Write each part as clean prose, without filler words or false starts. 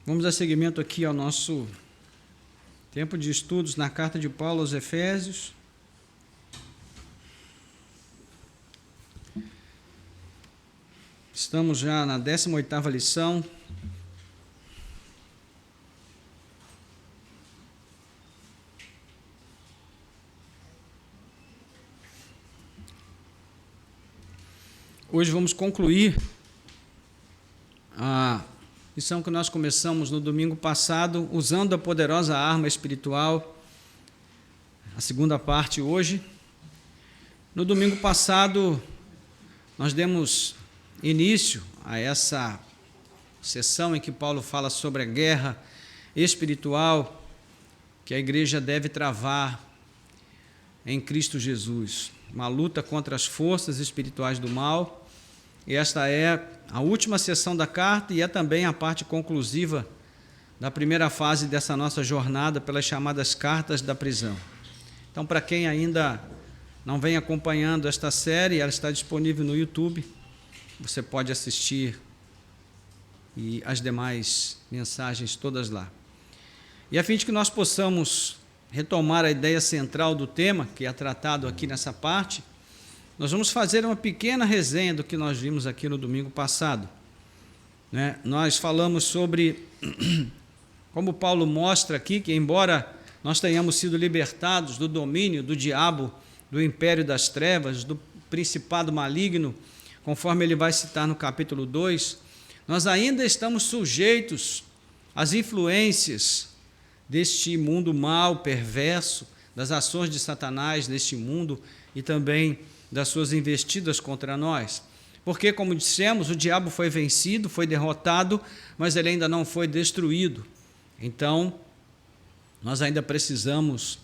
Vamos dar seguimento aqui ao nosso tempo de estudos na carta de Paulo aos Efésios. Estamos já na 18ª lição. Hoje vamos concluir a lição que nós começamos no domingo passado, usando a poderosa arma espiritual, a segunda parte hoje. No domingo passado, nós demos início a essa sessão em que Paulo fala sobre a guerra espiritual que a igreja deve travar em Cristo Jesus, uma luta contra as forças espirituais do mal. E esta é a última sessão da carta e é também a parte conclusiva da primeira fase dessa nossa jornada pelas chamadas cartas da prisão. Então, para quem ainda não vem acompanhando esta série, ela está disponível no YouTube. Você pode assistir e as demais mensagens todas lá. E a fim de que nós possamos retomar a ideia central do tema, que é tratado aqui nessa parte, nós vamos fazer uma pequena resenha do que nós vimos aqui no domingo passado. Nós falamos sobre como Paulo mostra aqui que, embora nós tenhamos sido libertados do domínio do diabo, do império das trevas, do principado maligno, conforme ele vai citar no capítulo 2, nós ainda estamos sujeitos às influências deste mundo mau, perverso, das ações de Satanás neste mundo e também das suas investidas contra nós. Porque, como dissemos, o diabo foi vencido, foi derrotado, mas ele ainda não foi destruído. Então, nós ainda precisamos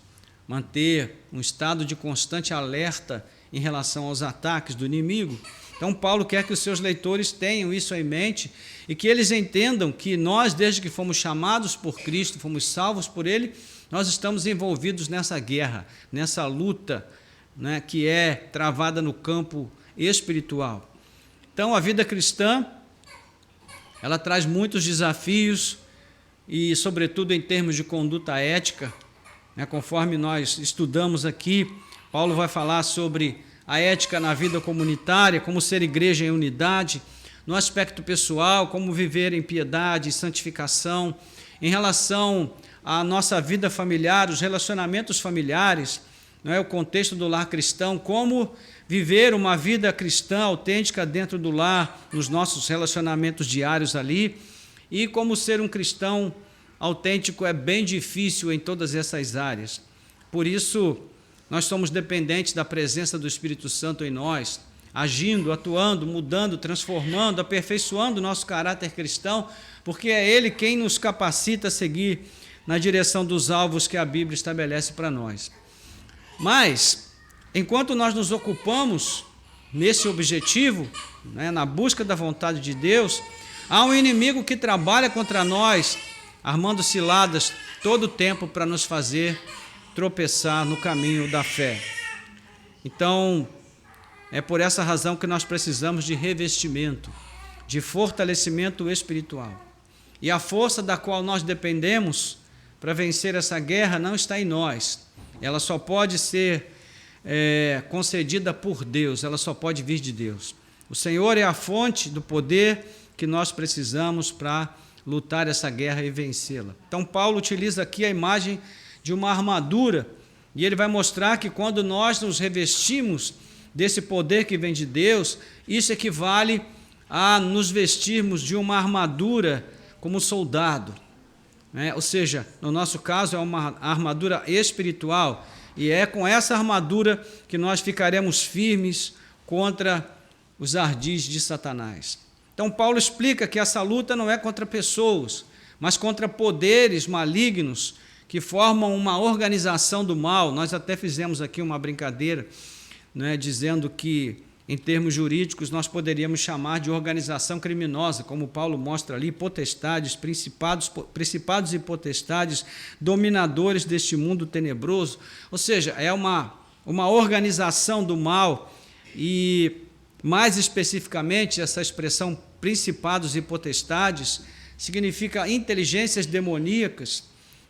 manter um estado de constante alerta em relação aos ataques do inimigo. Então, Paulo quer que os seus leitores tenham isso em mente e que eles entendam que nós, desde que fomos chamados por Cristo, fomos salvos por Ele, nós estamos envolvidos nessa guerra, nessa luta, que é travada no campo espiritual. Então, a vida cristã, ela traz muitos desafios e, sobretudo, em termos de conduta ética, conforme nós estudamos aqui, Paulo vai falar sobre a ética na vida comunitária, como ser igreja em unidade, no aspecto pessoal, como viver em piedade e santificação, em relação à nossa vida familiar, os relacionamentos familiares, o contexto do lar cristão, como viver uma vida cristã autêntica dentro do lar, nos nossos relacionamentos diários ali, e como ser um cristão autêntico é bem difícil em todas essas áreas. Por isso, nós somos dependentes da presença do Espírito Santo em nós, agindo, atuando, mudando, transformando, aperfeiçoando o nosso caráter cristão, porque é Ele quem nos capacita a seguir na direção dos alvos que a Bíblia estabelece para nós. Mas, enquanto nós nos ocupamos nesse objetivo, na busca da vontade de Deus, há um inimigo que trabalha contra nós, armando ciladas todo o tempo para nos fazer tropeçar no caminho da fé. Então, é por essa razão que nós precisamos de revestimento, de fortalecimento espiritual. E a força da qual nós dependemos para vencer essa guerra não está em nós. Ela só pode ser concedida por Deus, ela só pode vir de Deus. O Senhor é a fonte do poder que nós precisamos para lutar essa guerra e vencê-la. Então, Paulo utiliza aqui a imagem de uma armadura, e ele vai mostrar que quando nós nos revestimos desse poder que vem de Deus, isso equivale a nos vestirmos de uma armadura como soldado. Ou seja, no nosso caso é uma armadura espiritual, e é com essa armadura que nós ficaremos firmes contra os ardis de Satanás. Então, Paulo explica que essa luta não é contra pessoas, mas contra poderes malignos que formam uma organização do mal. Nós até fizemos aqui uma brincadeira, dizendo que, em termos jurídicos, nós poderíamos chamar de organização criminosa, como Paulo mostra ali, potestades, principados e potestades, dominadores deste mundo tenebroso. Ou seja, é uma organização do mal e, mais especificamente, essa expressão principados e potestades significa inteligências demoníacas,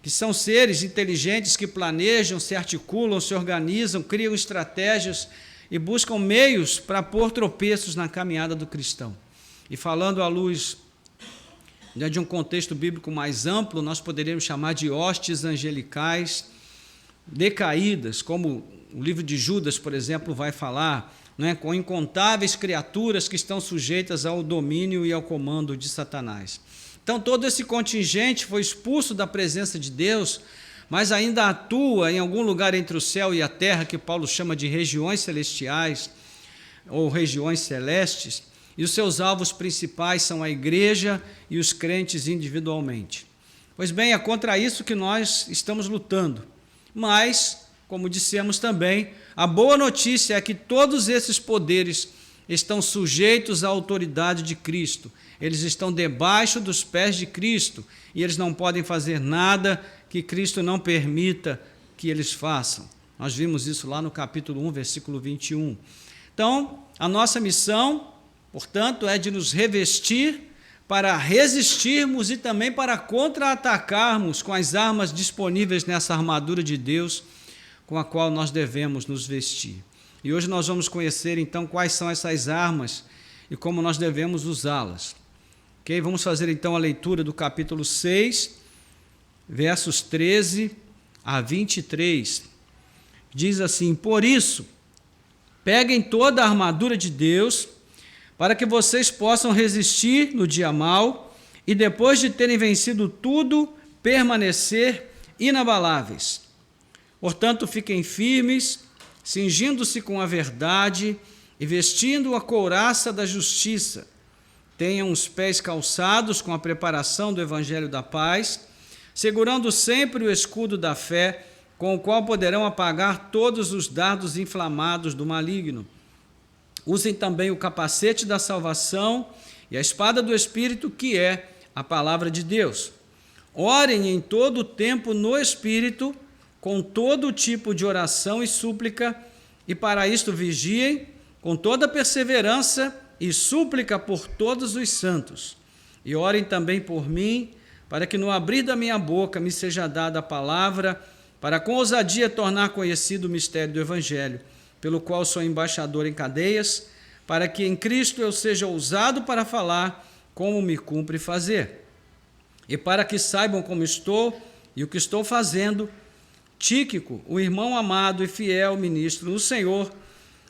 que são seres inteligentes que planejam, se articulam, se organizam, criam estratégias e buscam meios para pôr tropeços na caminhada do cristão. E falando à luz de um contexto bíblico mais amplo, nós poderíamos chamar de hostes angelicais decaídas, como o livro de Judas, por exemplo, vai falar, né, com incontáveis criaturas que estão sujeitas ao domínio e ao comando de Satanás. Então, todo esse contingente foi expulso da presença de Deus, mas ainda atua em algum lugar entre o céu e a terra, que Paulo chama de regiões celestiais ou regiões celestes, e os seus alvos principais são a igreja e os crentes individualmente. Pois bem, é contra isso que nós estamos lutando. Mas, como dissemos também, a boa notícia é que todos esses poderes estão sujeitos à autoridade de Cristo. Eles estão debaixo dos pés de Cristo e eles não podem fazer nada que Cristo não permita que eles façam. Nós vimos isso lá no capítulo 1, versículo 21. Então, a nossa missão, portanto, é de nos revestir para resistirmos e também para contra-atacarmos com as armas disponíveis nessa armadura de Deus com a qual nós devemos nos vestir. E hoje nós vamos conhecer, então, quais são essas armas e como nós devemos usá-las. Ok? Vamos fazer, então, a leitura do capítulo 6, versos 13 a 23. Diz assim: por isso, peguem toda a armadura de Deus, para que vocês possam resistir no dia mau e, depois de terem vencido tudo, permanecer inabaláveis. Portanto, fiquem firmes, cingindo-se com a verdade e vestindo a couraça da justiça. Tenham os pés calçados com a preparação do evangelho da paz, segurando sempre o escudo da fé, com o qual poderão apagar todos os dardos inflamados do maligno. Usem também o capacete da salvação e a espada do Espírito, que é a palavra de Deus. Orem em todo o tempo no Espírito, com todo tipo de oração e súplica, e para isto vigiem com toda perseverança e súplica por todos os santos. E orem também por mim, para que no abrir da minha boca me seja dada a palavra, para com ousadia tornar conhecido o mistério do Evangelho, pelo qual sou embaixador em cadeias, para que em Cristo eu seja ousado para falar como me cumpre fazer. E para que saibam como estou e o que estou fazendo, Tíquico, o irmão amado e fiel ministro no Senhor,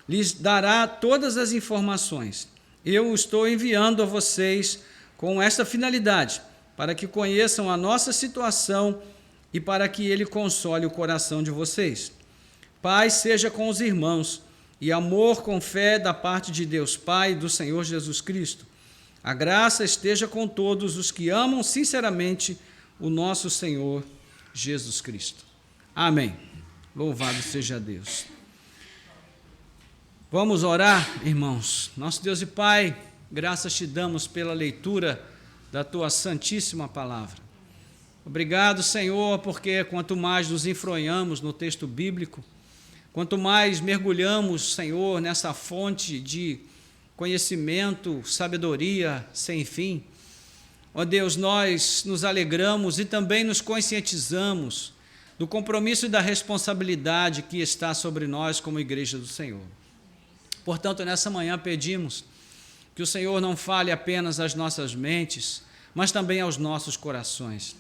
lhes dará todas as informações. Eu o estou enviando a vocês com esta finalidade, para que conheçam a nossa situação e para que ele console o coração de vocês. Paz seja com os irmãos e amor com fé da parte de Deus Pai e do Senhor Jesus Cristo. A graça esteja com todos os que amam sinceramente o nosso Senhor Jesus Cristo. Amém. Louvado seja Deus. Vamos orar, irmãos. Nosso Deus e Pai, graças te damos pela leitura da tua santíssima palavra. Obrigado, Senhor, porque quanto mais nos enfronhamos no texto bíblico, quanto mais mergulhamos, Senhor, nessa fonte de conhecimento, sabedoria sem fim, ó Deus, nós nos alegramos e também nos conscientizamos do compromisso e da responsabilidade que está sobre nós como igreja do Senhor. Portanto, nessa manhã pedimos que o Senhor não fale apenas às nossas mentes, mas também aos nossos corações.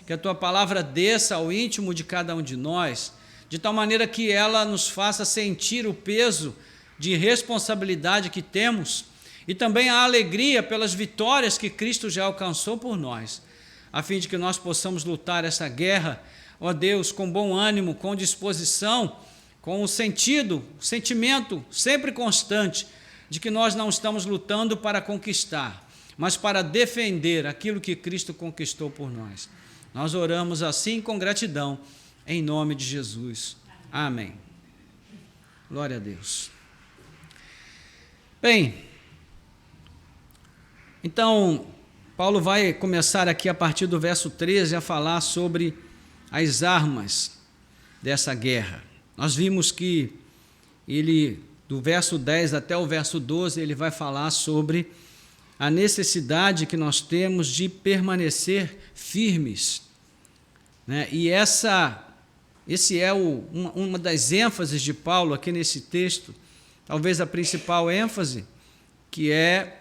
Que a tua palavra desça ao íntimo de cada um de nós, de tal maneira que ela nos faça sentir o peso de responsabilidade que temos e também a alegria pelas vitórias que Cristo já alcançou por nós, a fim de que nós possamos lutar essa guerra, ó Deus, com bom ânimo, com disposição, com o sentimento sempre constante de que nós não estamos lutando para conquistar, mas para defender aquilo que Cristo conquistou por nós. Nós oramos assim com gratidão, em nome de Jesus. Amém. Glória a Deus. Bem, então, Paulo vai começar aqui a partir do verso 13 a falar sobre as armas dessa guerra. Nós vimos que ele, do verso 10 até o verso 12, ele vai falar sobre a necessidade que nós temos de permanecer firmes, né? E esse é uma das ênfases de Paulo aqui nesse texto, talvez a principal ênfase, que é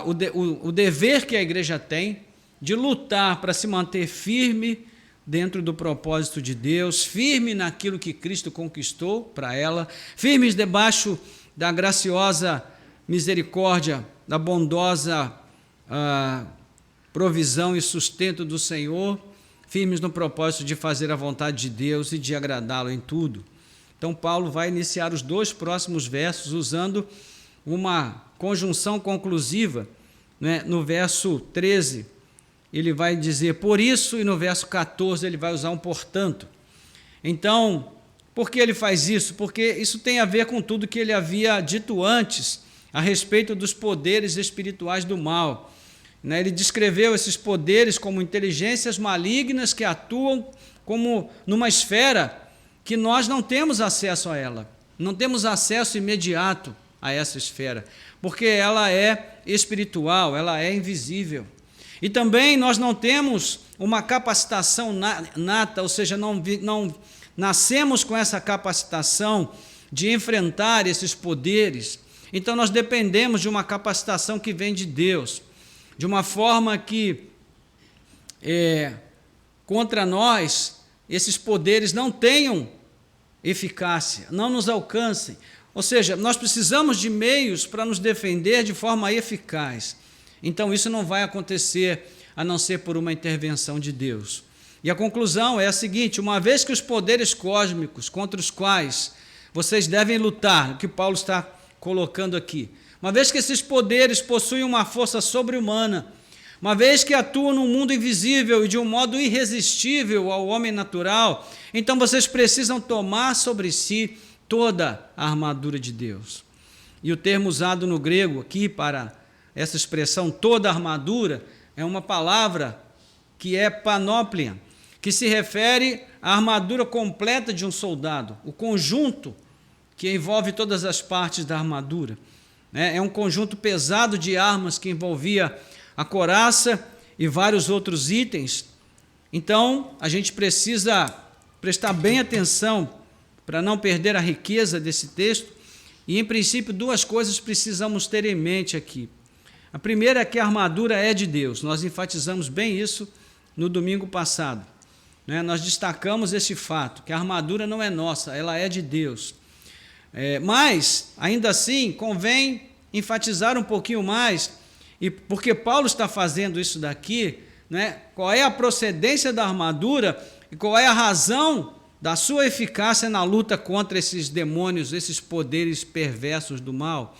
o dever que a igreja tem de lutar para se manter firme dentro do propósito de Deus, firme naquilo que Cristo conquistou para ela, firmes debaixo da graciosa misericórdia, da bondosa provisão e sustento do Senhor, firmes no propósito de fazer a vontade de Deus e de agradá-lo em tudo. Então, Paulo vai iniciar os 2 próximos versos usando uma conjunção conclusiva, né? No verso 13, ele vai dizer por isso, e no verso 14 ele vai usar um portanto. Então, por que ele faz isso? Porque isso tem a ver com tudo que ele havia dito antes a respeito dos poderes espirituais do mal. Ele descreveu esses poderes como inteligências malignas que atuam como numa esfera que nós não temos acesso a ela, não temos acesso imediato a essa esfera, porque ela é espiritual, ela é invisível. E também nós não temos uma capacitação nata, ou seja, não nascemos com essa capacitação de enfrentar esses poderes. Então nós dependemos de uma capacitação que vem de Deus, de uma forma que contra nós esses poderes não tenham eficácia, não nos alcancem. Ou seja, nós precisamos de meios para nos defender de forma eficaz. Então isso não vai acontecer a não ser por uma intervenção de Deus. E a conclusão é a seguinte: uma vez que os poderes cósmicos contra os quais vocês devem lutar, o que Paulo está colocando aqui, uma vez que esses poderes possuem uma força sobre-humana, uma vez que atuam num mundo invisível e de um modo irresistível ao homem natural, então vocês precisam tomar sobre si toda a armadura de Deus. E o termo usado no grego aqui para essa expressão toda a armadura é uma palavra que é panóplia, que se refere à armadura completa de um soldado, o conjunto que envolve todas as partes da armadura. É um conjunto pesado de armas que envolvia a couraça e vários outros itens. Então, a gente precisa prestar bem atenção para não perder a riqueza desse texto. E, em princípio, 2 coisas precisamos ter em mente aqui. A primeira é que a armadura é de Deus. Nós enfatizamos bem isso no domingo passado. Nós destacamos esse fato, que a armadura não é nossa, ela é de Deus. Mas, ainda assim, convém enfatizar um pouquinho mais, e porque Paulo está fazendo isso daqui, qual é a procedência da armadura e qual é a razão da sua eficácia na luta contra esses demônios, esses poderes perversos do mal.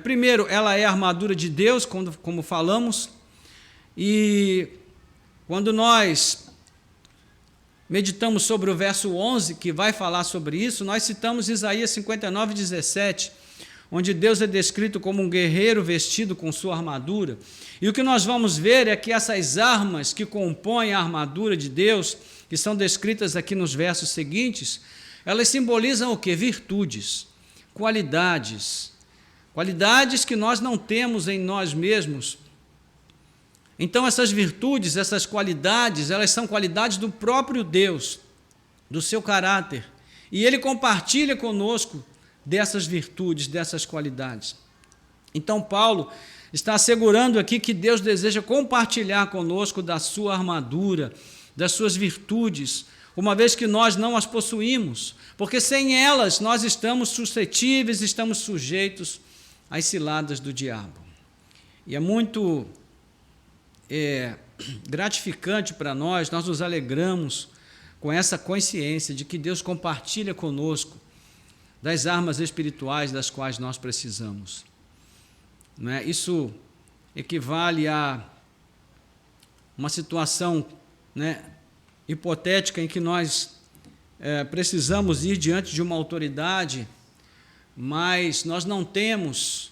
Primeiro, ela é a armadura de Deus, como falamos, e quando nós meditamos sobre o verso 11, que vai falar sobre isso, nós citamos Isaías 59:17, onde Deus é descrito como um guerreiro vestido com sua armadura. E o que nós vamos ver é que essas armas que compõem a armadura de Deus, que são descritas aqui nos versos seguintes, elas simbolizam o quê? Virtudes, qualidades que nós não temos em nós mesmos. Então essas virtudes, essas qualidades, elas são qualidades do próprio Deus, do seu caráter, e Ele compartilha conosco dessas virtudes, dessas qualidades. Então Paulo está assegurando aqui que Deus deseja compartilhar conosco da sua armadura, das suas virtudes, uma vez que nós não as possuímos, porque sem elas nós estamos suscetíveis, estamos sujeitos às ciladas do diabo. E é muito gratificante para nós nos alegramos com essa consciência de que Deus compartilha conosco das armas espirituais das quais nós precisamos. Isso equivale a uma situação hipotética em que nós precisamos ir diante de uma autoridade, mas nós não temos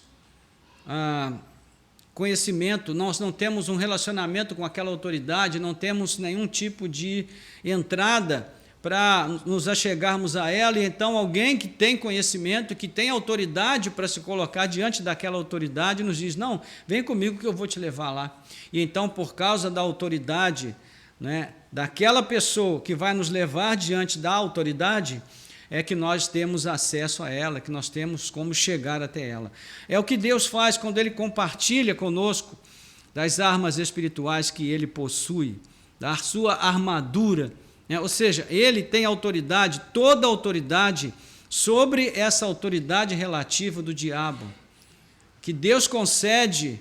conhecimento, nós não temos um relacionamento com aquela autoridade, não temos nenhum tipo de entrada para nos achegarmos a ela, e então alguém que tem conhecimento, que tem autoridade para se colocar diante daquela autoridade, nos diz, não, vem comigo que eu vou te levar lá. E então, por causa da autoridade, né, daquela pessoa que vai nos levar diante da autoridade, é que nós temos acesso a ela, que nós temos como chegar até ela. É o que Deus faz quando Ele compartilha conosco das armas espirituais que Ele possui, da sua armadura, ou seja, Ele tem autoridade, toda a autoridade, sobre essa autoridade relativa do diabo, que Deus concede,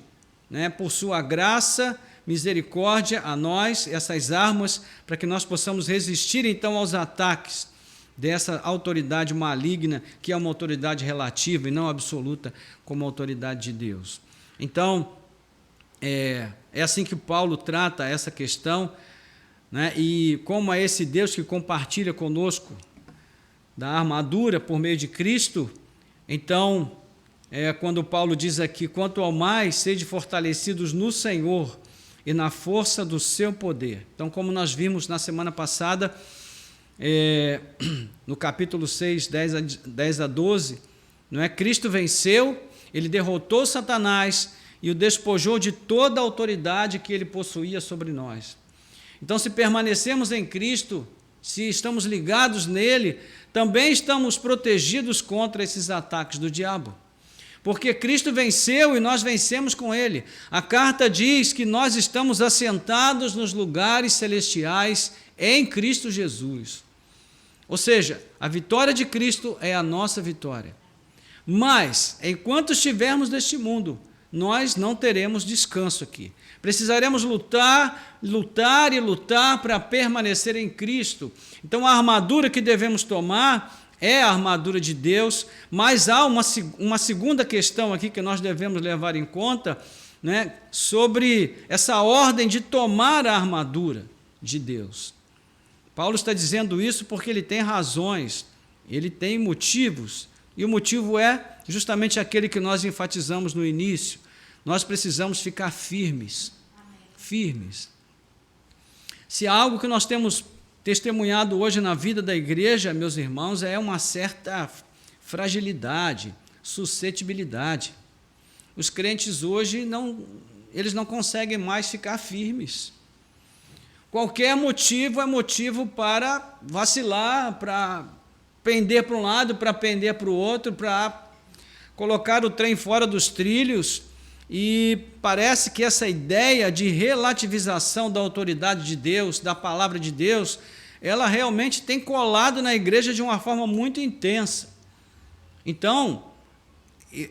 né, por sua graça, misericórdia a nós, essas armas, para que nós possamos resistir então aos ataques dessa autoridade maligna, que é uma autoridade relativa e não absoluta, como a autoridade de Deus. Então, é assim que Paulo trata essa questão, né? E como é esse Deus que compartilha conosco da armadura por meio de Cristo, então, quando Paulo diz aqui, quanto ao mais, sede fortalecidos no Senhor e na força do seu poder. Então, como nós vimos na semana passada, no capítulo 6, 10 a 12, não é? Cristo venceu, ele derrotou Satanás e o despojou de toda a autoridade que ele possuía sobre nós. Então, se permanecemos em Cristo, se estamos ligados nele, também estamos protegidos contra esses ataques do diabo. Porque Cristo venceu e nós vencemos com ele. A carta diz que nós estamos assentados nos lugares celestiais em Cristo Jesus. Ou seja, a vitória de Cristo é a nossa vitória. Mas, enquanto estivermos neste mundo, nós não teremos descanso aqui. Precisaremos lutar para permanecer em Cristo. Então, a armadura que devemos tomar é a armadura de Deus, mas há uma segunda questão aqui que nós devemos levar em conta, né, sobre essa ordem de tomar a armadura de Deus. Paulo está dizendo isso porque ele tem razões, ele tem motivos, e o motivo é justamente aquele que nós enfatizamos no início. Nós precisamos ficar firmes. Firmes. Se há algo que nós temos testemunhado hoje na vida da igreja, meus irmãos, é uma certa fragilidade, suscetibilidade. Os crentes hoje eles não conseguem mais ficar firmes. Qualquer motivo é motivo para vacilar, para pender para um lado, para pender para o outro, para colocar o trem fora dos trilhos. E parece que essa ideia de relativização da autoridade de Deus, da palavra de Deus, ela realmente tem colado na igreja de uma forma muito intensa. Então,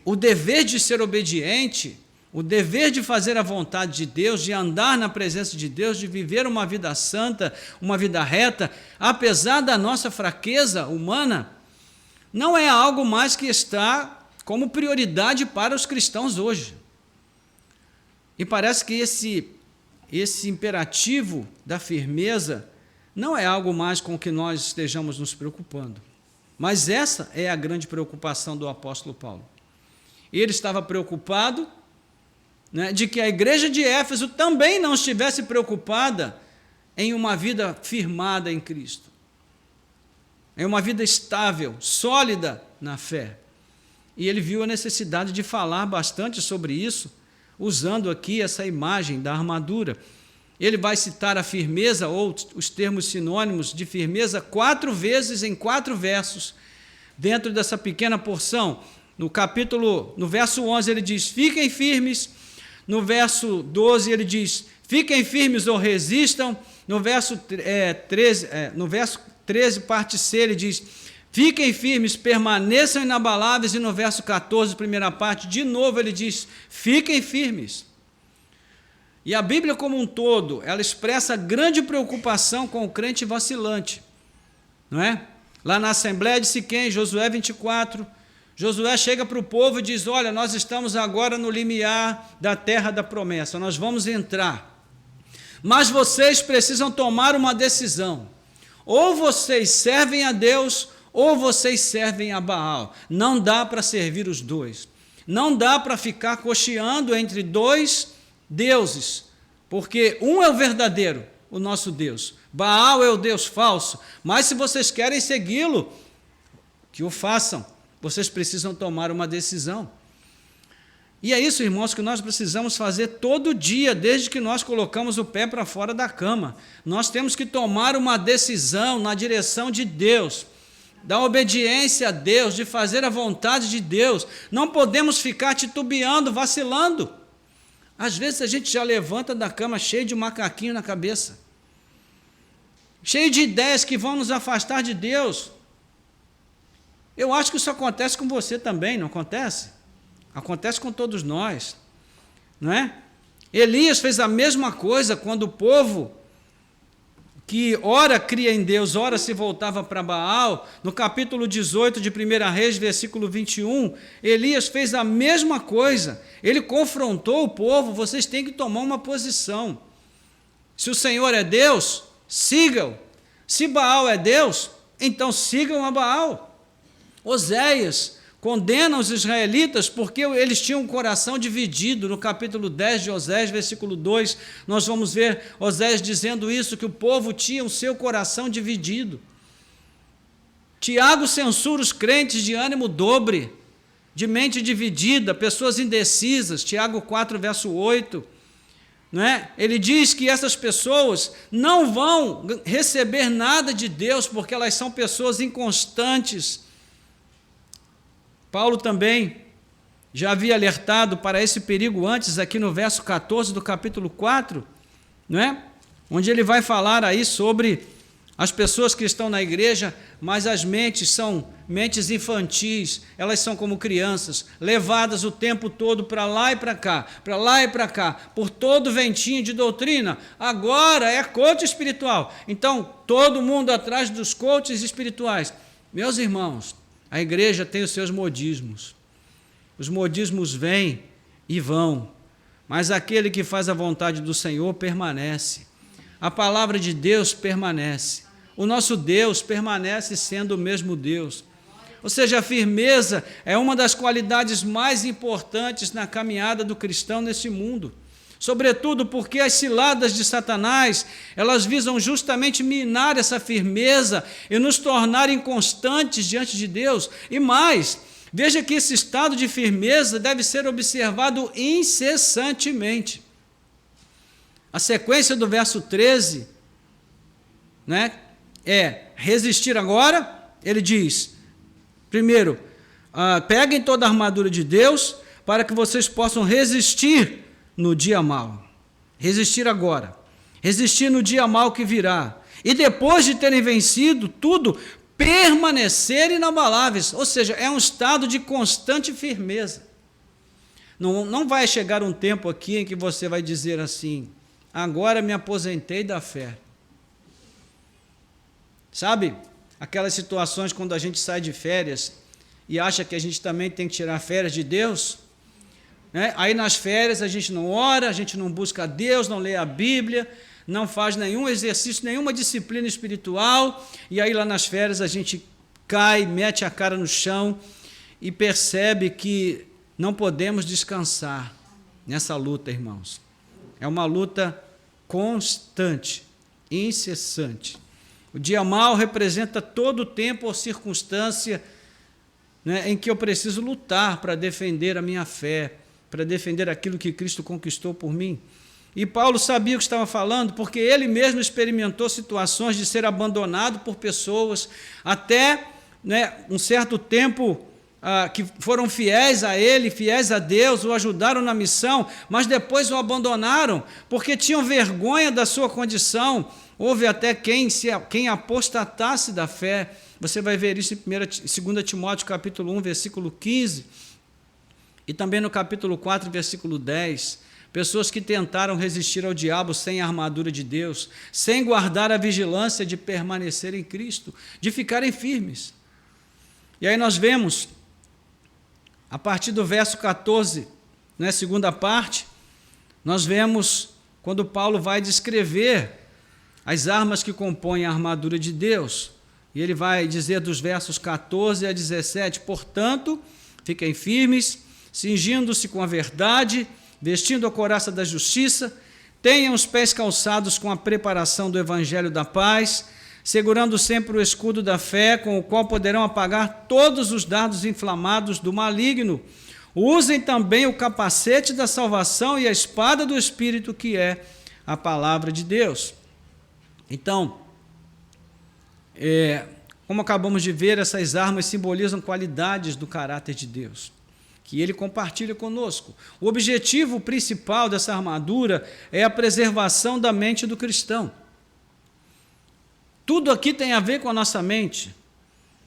o dever de ser obediente, o dever de fazer a vontade de Deus, de andar na presença de Deus, de viver uma vida santa, uma vida reta, apesar da nossa fraqueza humana, não é algo mais que está como prioridade para os cristãos hoje. E parece que esse imperativo da firmeza não é algo mais com o que nós estejamos nos preocupando. Mas essa é a grande preocupação do apóstolo Paulo. Ele estava preocupado, né, de que a igreja de Éfeso também não estivesse preocupada em uma vida firmada em Cristo, em uma vida estável, sólida na fé. E ele viu a necessidade de falar bastante sobre isso, usando aqui essa imagem da armadura. Ele vai citar a firmeza, ou os termos sinônimos de firmeza, 4 vezes em 4 versos, dentro dessa pequena porção. No verso 11 ele diz, fiquem firmes. No verso 12 ele diz, fiquem firmes ou resistam. No verso 13, parte C, ele diz, fiquem firmes, permaneçam inabaláveis. E no verso 14, primeira parte, de novo ele diz, fiquem firmes. E a Bíblia como um todo, ela expressa grande preocupação com o crente vacilante, não é? Lá na Assembleia de Siquém, Josué 24, Josué chega para o povo e diz, olha, nós estamos agora no limiar da terra da promessa, nós vamos entrar, mas vocês precisam tomar uma decisão, ou vocês servem a Deus, ou vocês servem a Baal. Não dá para servir os dois, não dá para ficar cocheando entre dois deuses, porque um é o verdadeiro o nosso Deus. Baal é o Deus falso, mas se vocês querem segui-lo, que o façam. Vocês precisam tomar uma decisão. E é isso, irmãos, que nós precisamos fazer todo dia, desde que nós colocamos o pé para fora da cama. Nós temos que tomar uma decisão na direção de Deus, da obediência a Deus, de fazer a vontade de Deus. Não podemos ficar titubeando, vacilando. Às vezes a gente já levanta da cama cheio de macaquinho na cabeça, cheio de ideias que vão nos afastar de Deus. Eu acho que isso acontece com você também, não acontece? Acontece com todos nós, não é? Elias fez a mesma coisa quando o povo que ora cria em Deus, ora se voltava para Baal. No capítulo 18 de 1 Reis, versículo 21, Elias fez a mesma coisa. Ele confrontou o povo: vocês têm que tomar uma posição. Se o Senhor é Deus, sigam. Se Baal é Deus, então sigam a Baal. Oséias condena os israelitas porque eles tinham um coração dividido. No capítulo 10 de Oséias, versículo 2, nós vamos ver Oséias dizendo isso, que o povo tinha o seu coração dividido. Tiago censura os crentes de ânimo dobre, de mente dividida, pessoas indecisas. Tiago 4, verso 8. Não é? Ele diz que essas pessoas não vão receber nada de Deus porque elas são pessoas inconstantes. Paulo também já havia alertado para esse perigo antes, aqui no verso 14 do capítulo 4, não é? Onde ele vai falar aí sobre as pessoas que estão na igreja, mas as mentes são mentes infantis, elas são como crianças, levadas o tempo todo para lá e para cá, por todo ventinho de doutrina. Agora é coach espiritual, então todo mundo atrás dos coaches espirituais. Meus irmãos, a igreja tem os seus modismos. Os modismos vêm e vão, mas aquele que faz a vontade do Senhor permanece. A palavra de Deus permanece. O nosso Deus permanece sendo o mesmo Deus. Ou seja, a firmeza é uma das qualidades mais importantes na caminhada do cristão nesse mundo. Sobretudo porque as ciladas de Satanás, elas visam justamente minar essa firmeza e nos tornar inconstantes diante de Deus. E mais, veja que esse estado de firmeza deve ser observado incessantemente. A sequência do verso 13, né, é resistir agora. Ele diz, primeiro, peguem toda a armadura de Deus para que vocês possam resistir no dia mau. Resistir agora. Resistir no dia mau que virá. E depois de terem vencido tudo, permanecer inabaláveis. Ou seja, é um estado de constante firmeza. Não vai chegar um tempo aqui em que você vai dizer assim: agora me aposentei da fé. Sabe, aquelas situações quando a gente sai de férias e acha que a gente também tem que tirar férias de Deus, né? Aí nas férias a gente não ora, a gente não busca a Deus, não lê a Bíblia, não faz nenhum exercício, nenhuma disciplina espiritual, e aí lá nas férias a gente cai, mete a cara no chão e percebe que não podemos descansar nessa luta, irmãos. É uma luta constante, incessante. O dia mau representa todo o tempo ou circunstância, né, em que eu preciso lutar para defender a minha fé, para defender aquilo que Cristo conquistou por mim. E Paulo sabia o que estava falando, porque ele mesmo experimentou situações de ser abandonado por pessoas, até, né, um certo tempo que foram fiéis a ele, fiéis a Deus, o ajudaram na missão, mas depois o abandonaram, porque tinham vergonha da sua condição. Houve até quem apostatasse da fé. Você vai ver isso em 2 Timóteo capítulo 1, versículo 15, e também no capítulo 4, versículo 10. Pessoas que tentaram resistir ao diabo sem a armadura de Deus, sem guardar a vigilância de permanecer em Cristo, de ficarem firmes. E aí nós vemos, a partir do verso 14, né, segunda parte, nós vemos quando Paulo vai descrever as armas que compõem a armadura de Deus. E ele vai dizer dos versos 14 a 17, portanto, fiquem firmes, cingindo-se com a verdade, vestindo a couraça da justiça, tenham os pés calçados com a preparação do evangelho da paz, segurando sempre o escudo da fé, com o qual poderão apagar todos os dardos inflamados do maligno. Usem também o capacete da salvação e a espada do Espírito, que é a palavra de Deus. Então, como acabamos de ver, essas armas simbolizam qualidades do caráter de Deus, que Ele compartilha conosco. O objetivo principal dessa armadura é a preservação da mente do cristão. Tudo aqui tem a ver com a nossa mente,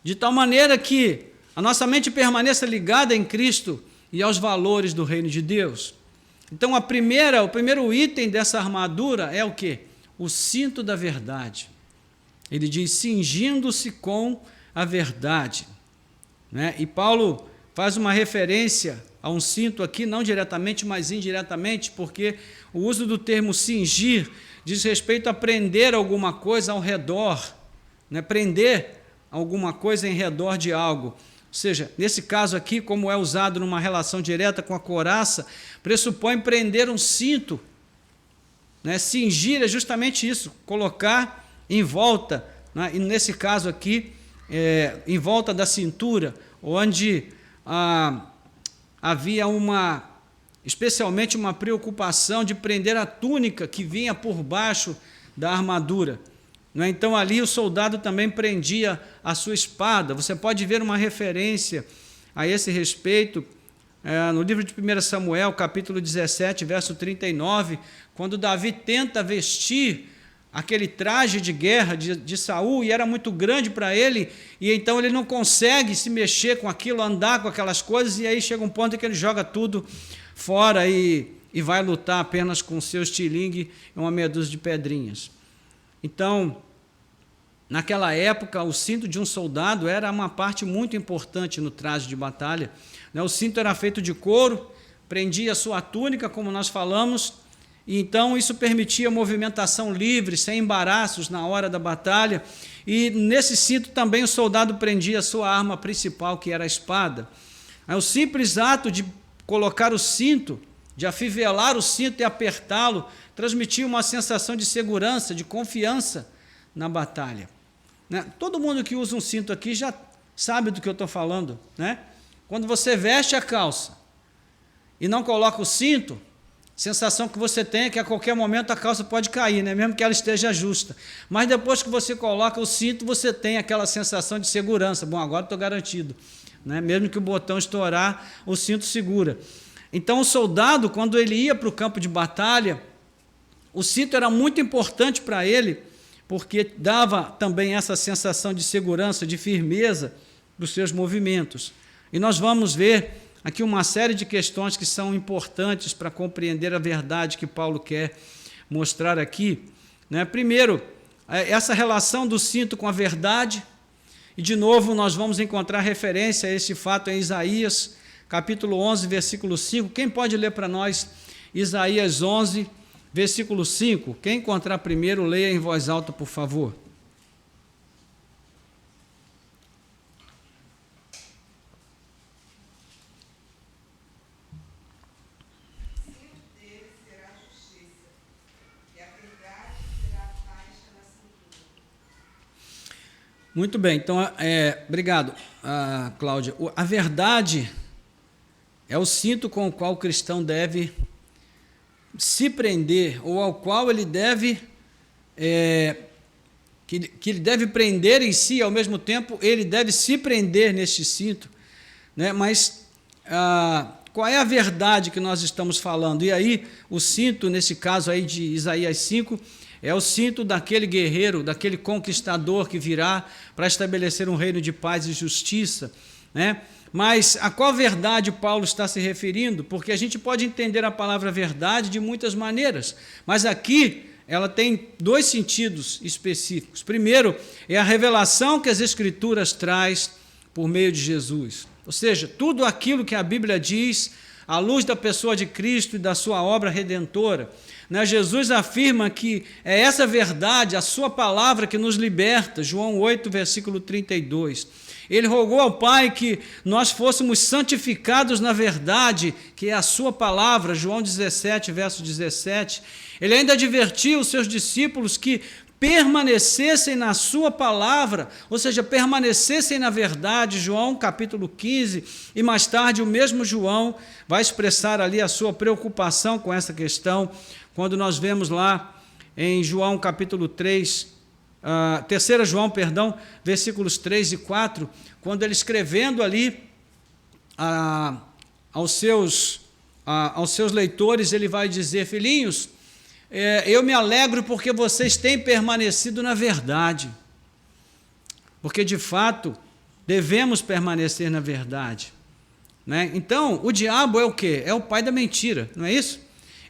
de tal maneira que a nossa mente permaneça ligada em Cristo e aos valores do reino de Deus. Então, o primeiro item dessa armadura é o quê? O cinto da verdade. Ele diz, cingindo-se com a verdade. Né? E Paulo faz uma referência a um cinto aqui, não diretamente, mas indiretamente, porque o uso do termo cingir diz respeito a prender alguma coisa ao redor, né? Prender alguma coisa em redor de algo. Ou seja, nesse caso aqui, como é usado numa relação direta com a couraça, pressupõe prender um cinto. Né? Cingir é justamente isso, colocar em volta, né? E nesse caso aqui, em volta da cintura, onde havia especialmente uma preocupação de prender a túnica que vinha por baixo da armadura. Então, ali o soldado também prendia a sua espada. Você pode ver uma referência a esse respeito no livro de 1 Samuel, capítulo 17, verso 39, quando Davi tenta vestir aquele traje de guerra de Saul, e era muito grande para ele, e então ele não consegue se mexer com aquilo, andar com aquelas coisas, e aí chega um ponto em que ele joga tudo fora e vai lutar apenas com seu estilingue e uma meia dúzia de pedrinhas. Então, naquela época, o cinto de um soldado era uma parte muito importante no traje de batalha. O cinto era feito de couro, prendia a sua túnica, como nós falamos, e então isso permitia movimentação livre, sem embaraços na hora da batalha, e nesse cinto também o soldado prendia a sua arma principal, que era a espada. O simples ato de colocar o cinto, de afivelar o cinto e apertá-lo, transmitia uma sensação de segurança, de confiança na batalha. Todo mundo que usa um cinto aqui já sabe do que eu estou falando. Quando você veste a calça e não coloca o cinto, a sensação que você tem é que a qualquer momento a calça pode cair, mesmo que ela esteja justa. Mas depois que você coloca o cinto, você tem aquela sensação de segurança. Bom, agora estou garantido. Mesmo que o botão estourar, o cinto segura. Então, o soldado, quando ele ia para o campo de batalha, o cinto era muito importante para ele, porque dava também essa sensação de segurança, de firmeza dos seus movimentos. E nós vamos ver aqui uma série de questões que são importantes para compreender a verdade que Paulo quer mostrar aqui. Primeiro, essa relação do cinto com a verdade, e de novo nós vamos encontrar referência a esse fato em Isaías, capítulo 11, versículo 5. Quem pode ler para nós Isaías 11, versículo 5? Quem encontrar primeiro, leia em voz alta, por favor. Muito bem, então, obrigado, Cláudia. A verdade é o cinto com o qual o cristão deve se prender, ou ao qual ele deve, que ele deve prender em si, ao mesmo tempo, ele deve se prender neste cinto. Mas qual é a verdade que nós estamos falando? E aí, o cinto, nesse caso aí de Isaías 5, é o cinto daquele guerreiro, daquele conquistador que virá para estabelecer um reino de paz e justiça. Mas a qual verdade Paulo está se referindo? Porque a gente pode entender a palavra verdade de muitas maneiras, mas aqui ela tem dois sentidos específicos. Primeiro, é a revelação que as Escrituras traz por meio de Jesus. Ou seja, tudo aquilo que a Bíblia diz à luz da pessoa de Cristo e da sua obra redentora. Jesus afirma que é essa verdade, a sua palavra, que nos liberta, João 8, versículo 32. Ele rogou ao Pai que nós fôssemos santificados na verdade, que é a sua palavra, João 17, verso 17. Ele ainda advertiu os seus discípulos que permanecessem na sua palavra, ou seja, permanecessem na verdade, João capítulo 15, e mais tarde o mesmo João vai expressar ali a sua preocupação com essa questão, quando nós vemos lá em João capítulo 3, 3 João, versículos 3 e 4, quando ele escrevendo ali aos seus leitores, ele vai dizer: filhinhos, eu me alegro porque vocês têm permanecido na verdade, porque de fato devemos permanecer na verdade, né? Então, o diabo é o quê? É o pai da mentira, não é isso?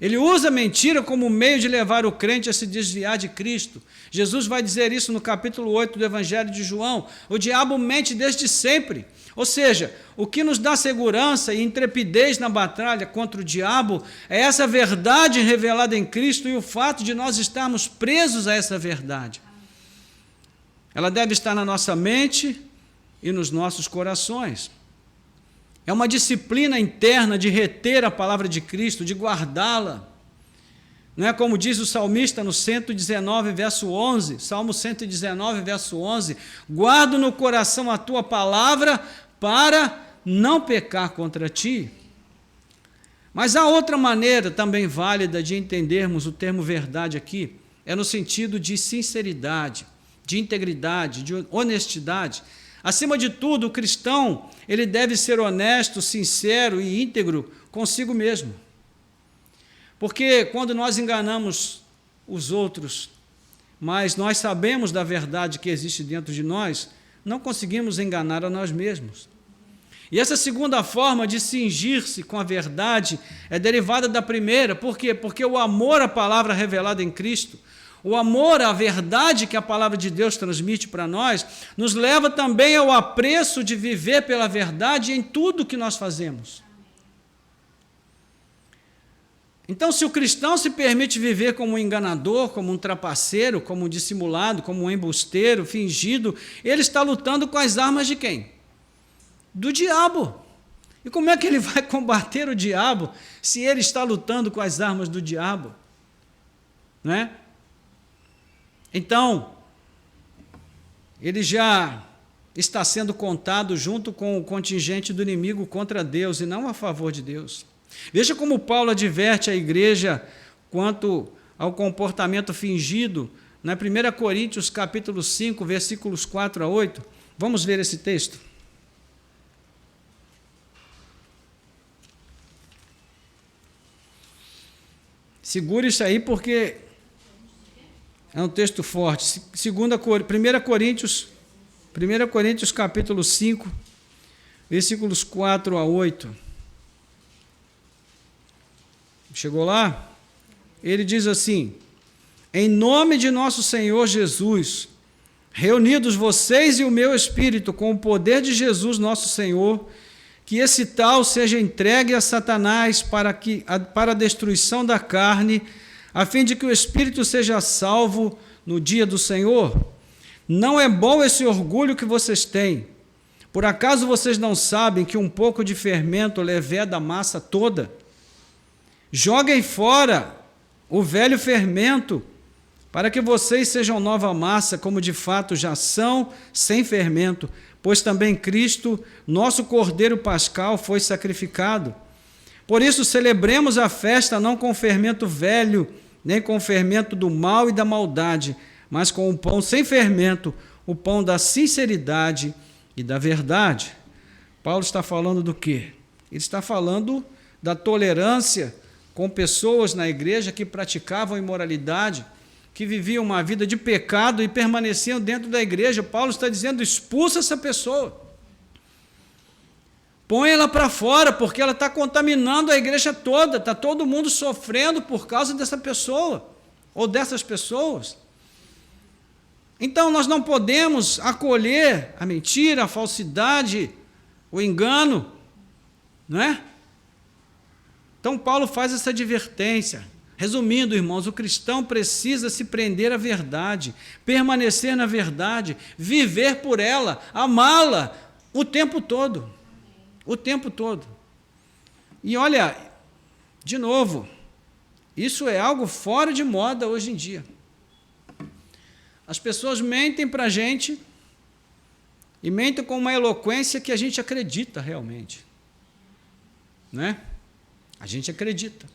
Ele usa a mentira como meio de levar o crente a se desviar de Cristo. Jesus vai dizer isso no capítulo 8 do Evangelho de João. O diabo mente desde sempre. Ou seja, o que nos dá segurança e intrepidez na batalha contra o diabo é essa verdade revelada em Cristo e o fato de nós estarmos presos a essa verdade. Ela deve estar na nossa mente e nos nossos corações. É uma disciplina interna de reter a palavra de Cristo, de guardá-la. Não é como diz o salmista no 119, verso 11, Salmo 119, verso 11, guardo no coração a tua palavra para não pecar contra ti. Mas há outra maneira também válida de entendermos o termo verdade aqui, é no sentido de sinceridade, de integridade, de honestidade. Acima de tudo, o cristão, ele deve ser honesto, sincero e íntegro consigo mesmo. Porque quando nós enganamos os outros, mas nós sabemos da verdade que existe dentro de nós, não conseguimos enganar a nós mesmos. E essa segunda forma de cingir-se com a verdade é derivada da primeira. Por quê? Porque o amor à palavra revelada em Cristo, o amor à verdade que a palavra de Deus transmite para nós, nos leva também ao apreço de viver pela verdade em tudo que nós fazemos. Então, se o cristão se permite viver como um enganador, como um trapaceiro, como um dissimulado, como um embusteiro, fingido, ele está lutando com as armas de quem? Do diabo. E como é que ele vai combater o diabo se ele está lutando com as armas do diabo? Não é? Então, ele já está sendo contado junto com o contingente do inimigo contra Deus e não a favor de Deus. Veja como Paulo adverte a igreja quanto ao comportamento fingido na 1 Coríntios capítulo 5, versículos 4 a 8. Vamos ler esse texto. Segure isso aí porque é um texto forte. 1 Coríntios capítulo 5, versículos 4 a 8. Chegou lá? Ele diz assim: em nome de nosso Senhor Jesus, reunidos vocês e o meu espírito com o poder de Jesus nosso Senhor, que esse tal seja entregue a Satanás para a destruição da carne, a fim de que o espírito seja salvo no dia do Senhor. Não é bom esse orgulho que vocês têm. Por acaso vocês não sabem que um pouco de fermento leveda a massa toda? Joguem fora o velho fermento, para que vocês sejam nova massa, como de fato já são, sem fermento, pois também Cristo, nosso Cordeiro Pascal, foi sacrificado. Por isso, celebremos a festa não com fermento velho, nem com fermento do mal e da maldade, mas com o pão sem fermento, o pão da sinceridade e da verdade. Paulo está falando do quê? Ele está falando da tolerância com pessoas na igreja que praticavam imoralidade, que viviam uma vida de pecado e permaneciam dentro da igreja. Paulo está dizendo: expulsa essa pessoa. Põe ela para fora, porque ela está contaminando a igreja toda, está todo mundo sofrendo por causa dessa pessoa, ou dessas pessoas. Então, nós não podemos acolher a mentira, a falsidade, o engano, não é? Então, Paulo faz essa advertência. Resumindo, irmãos, o cristão precisa se prender à verdade, permanecer na verdade, viver por ela, amá-la, O tempo todo. O tempo todo. E olha, de novo, isso é algo fora de moda hoje em dia. As pessoas mentem para a gente e mentem com uma eloquência que a gente acredita realmente. Né? A gente acredita.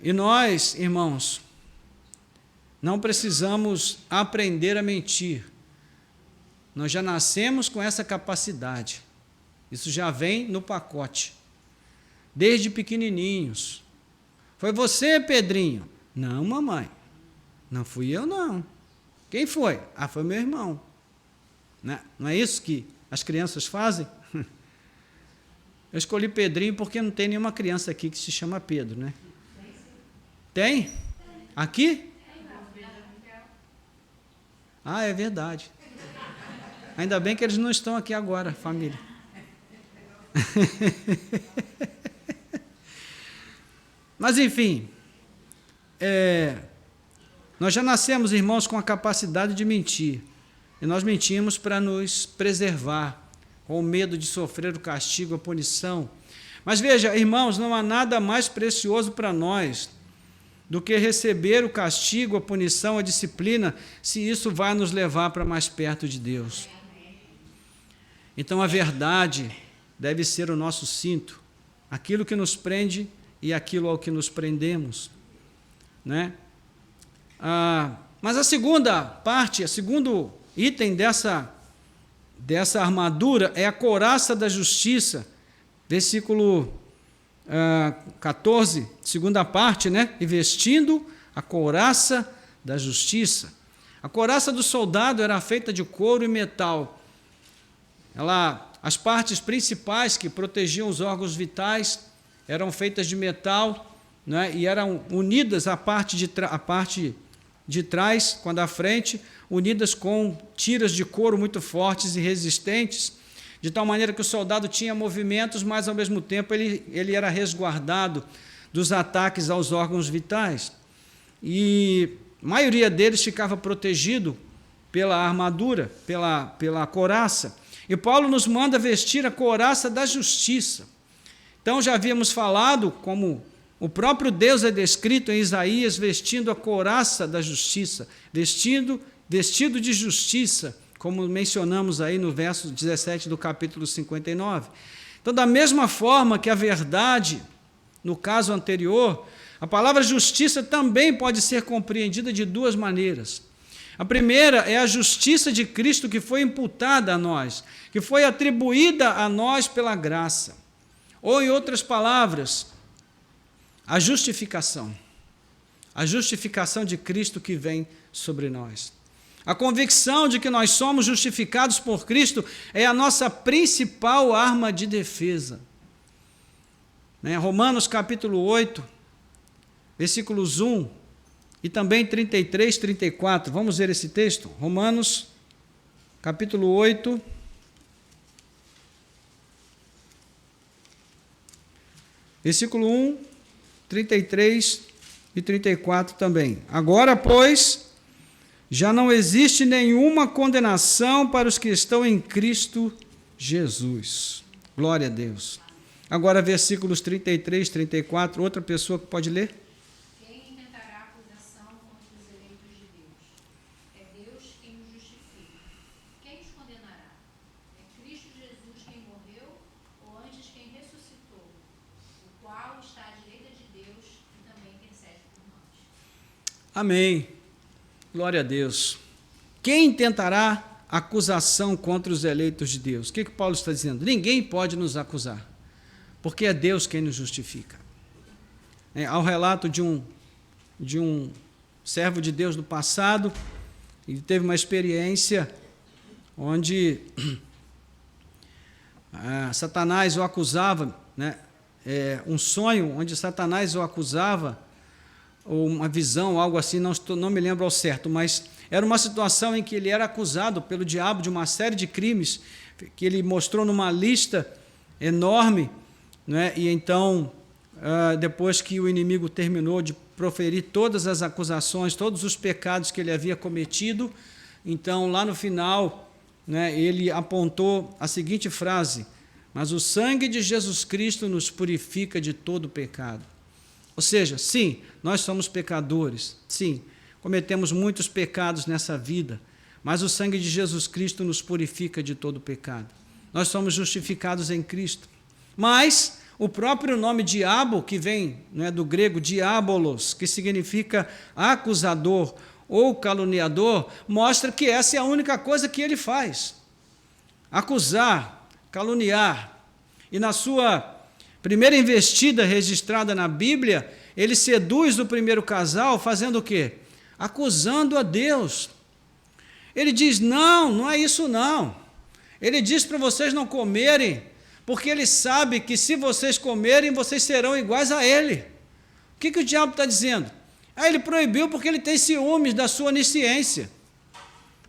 E nós, irmãos, não precisamos aprender a mentir. Nós já nascemos com essa capacidade. Isso já vem no pacote. Desde pequenininhos. Foi você, Pedrinho? Não, mamãe. Não fui eu, não. Quem foi? Ah, foi meu irmão. Não é isso que as crianças fazem? Eu escolhi Pedrinho porque não tem nenhuma criança aqui que se chama Pedro, né? Tem? Aqui? Ah, é verdade. Ainda bem que eles não estão aqui agora, família. Mas, enfim, nós já nascemos, irmãos, com a capacidade de mentir. E nós mentimos para nos preservar, com o medo de sofrer o castigo, a punição. Mas veja, irmãos, não há nada mais precioso para nós do que receber o castigo, a punição, a disciplina, se isso vai nos levar para mais perto de Deus. Então, a verdade deve ser o nosso cinto, aquilo que nos prende e aquilo ao que nos prendemos. Né? Mas a segunda parte, o segundo item dessa armadura é a couraça da justiça, versículo 14, segunda parte, né? E vestindo a couraça da justiça. A couraça do soldado era feita de couro e metal. As partes principais que protegiam os órgãos vitais eram feitas de metal, né? E eram unidas a parte de trás, quando a frente, unidas com tiras de couro muito fortes e resistentes, de tal maneira que o soldado tinha movimentos, mas ao mesmo tempo ele era resguardado dos ataques aos órgãos vitais. E a maioria deles ficava protegido pela armadura, pela couraça. E Paulo nos manda vestir a couraça da justiça. Então já havíamos falado como o próprio Deus é descrito em Isaías vestindo a couraça da justiça, vestido de justiça, como mencionamos aí no verso 17 do capítulo 59. Então, da mesma forma que a verdade, no caso anterior, a palavra justiça também pode ser compreendida de duas maneiras. A primeira é a justiça de Cristo que foi imputada a nós, que foi atribuída a nós pela graça. Ou, em outras palavras, a justificação de Cristo que vem sobre nós. A convicção de que nós somos justificados por Cristo é a nossa principal arma de defesa. Romanos capítulo 8, versículos 1 e também 33, 34. Vamos ver esse texto? Romanos capítulo 8, versículo 1, 33 e 34 também. Agora, pois, já não existe nenhuma condenação para os que estão em Cristo Jesus. Glória a Deus. Agora, versículos 33, 34, outra pessoa que pode ler? Quem intentará acusação contra os eleitos de Deus? É Deus quem os justifica. Quem os condenará? É Cristo Jesus quem morreu, ou antes quem ressuscitou, o qual está à direita de Deus e também intercede por nós. Amém. Glória a Deus. Quem tentará acusação contra os eleitos de Deus? O que Paulo está dizendo? Ninguém pode nos acusar, porque é Deus quem nos justifica. Há o relato de um servo de Deus do passado, ele teve uma experiência onde Satanás o acusava, né? Um sonho onde Satanás o acusava, ou uma visão, algo assim, não me lembro ao certo, mas era uma situação em que ele era acusado pelo diabo de uma série de crimes, que ele mostrou numa lista enorme, né? E então, depois que o inimigo terminou de proferir todas as acusações, todos os pecados que ele havia cometido, então, lá no final, né, ele apontou a seguinte frase: mas o sangue de Jesus Cristo nos purifica de todo pecado. Ou seja, sim, nós somos pecadores, sim, cometemos muitos pecados nessa vida, mas o sangue de Jesus Cristo nos purifica de todo pecado. Nós somos justificados em Cristo. Mas o próprio nome diabo, que vem, né, do grego diabolos, que significa acusador ou caluniador, mostra que essa é a única coisa que ele faz: acusar, caluniar. E na sua primeira investida registrada na Bíblia, ele seduz o primeiro casal fazendo o quê? Acusando a Deus. Ele diz: não é isso não. Ele diz para vocês não comerem, porque ele sabe que se vocês comerem, vocês serão iguais a ele. O que o diabo está dizendo? Ele proibiu porque ele tem ciúmes da sua onisciência.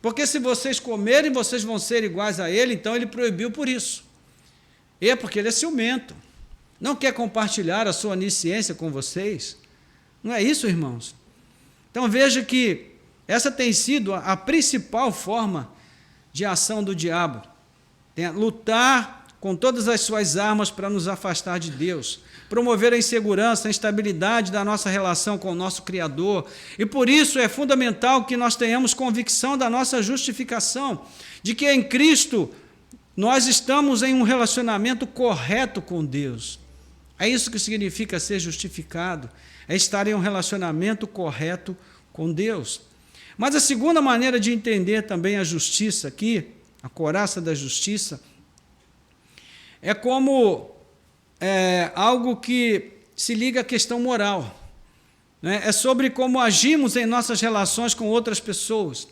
Porque se vocês comerem, vocês vão ser iguais a ele, então ele proibiu por isso. E é porque ele é ciumento. Não quer compartilhar a sua onisciência com vocês. Não é isso, irmãos? Então veja que essa tem sido a principal forma de ação do diabo. Lutar com todas as suas armas para nos afastar de Deus, promover a insegurança, a instabilidade da nossa relação com o nosso Criador. E por isso é fundamental que nós tenhamos convicção da nossa justificação, de que em Cristo nós estamos em um relacionamento correto com Deus. É isso que significa ser justificado, é estar em um relacionamento correto com Deus. Mas a segunda maneira de entender também a justiça aqui, a couraça da justiça, é como algo que se liga à questão moral, né? É sobre como agimos em nossas relações com outras pessoas.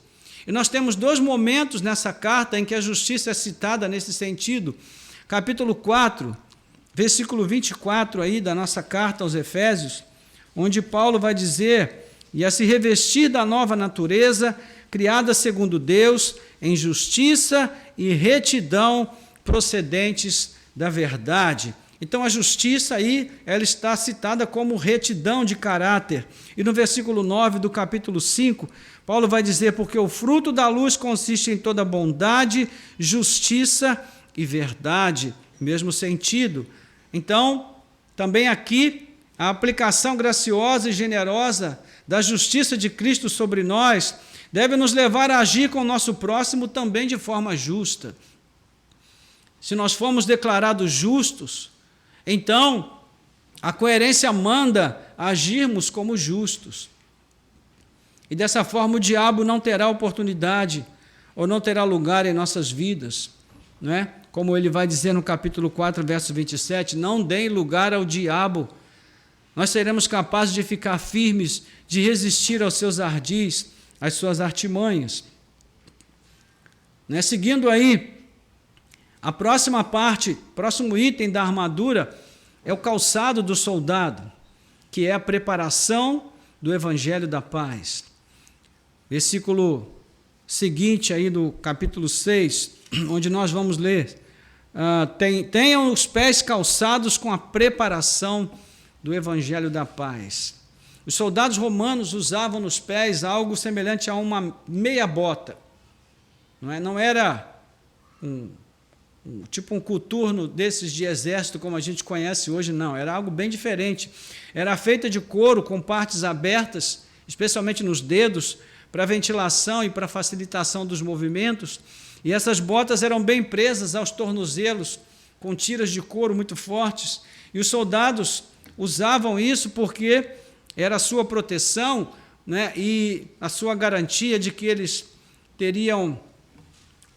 E nós temos dois momentos nessa carta em que a justiça é citada nesse sentido. Capítulo 4, versículo 24 aí da nossa carta aos Efésios, onde Paulo vai dizer: e a se revestir da nova natureza, criada segundo Deus, em justiça e retidão procedentes da verdade. Então a justiça aí, ela está citada como retidão de caráter. E no versículo 9 do capítulo 5, Paulo vai dizer: porque o fruto da luz consiste em toda bondade, justiça e verdade. Mesmo sentido. Então, também aqui, a aplicação graciosa e generosa da justiça de Cristo sobre nós deve nos levar a agir com o nosso próximo também de forma justa. Se nós formos declarados justos, então a coerência manda agirmos como justos. E dessa forma o diabo não terá oportunidade ou não terá lugar em nossas vidas, não é? Como ele vai dizer no capítulo 4, verso 27, não deem lugar ao diabo. Nós seremos capazes de ficar firmes, de resistir aos seus ardis, às suas artimanhas. Né? Seguindo aí, a próxima parte, próximo item da armadura é o calçado do soldado, que é a preparação do evangelho da paz. Versículo seguinte aí do capítulo 6, onde nós vamos ler: tenham os pés calçados com a preparação do evangelho da paz. Os soldados romanos usavam nos pés algo semelhante a uma meia bota. Não era tipo um coturno desses de exército como a gente conhece hoje, não. Era algo bem diferente. Era feita de couro com partes abertas, especialmente nos dedos, para ventilação e para facilitação dos movimentos. E essas botas eram bem presas aos tornozelos, com tiras de couro muito fortes. E os soldados usavam isso porque era a sua proteção, né, e a sua garantia de que eles teriam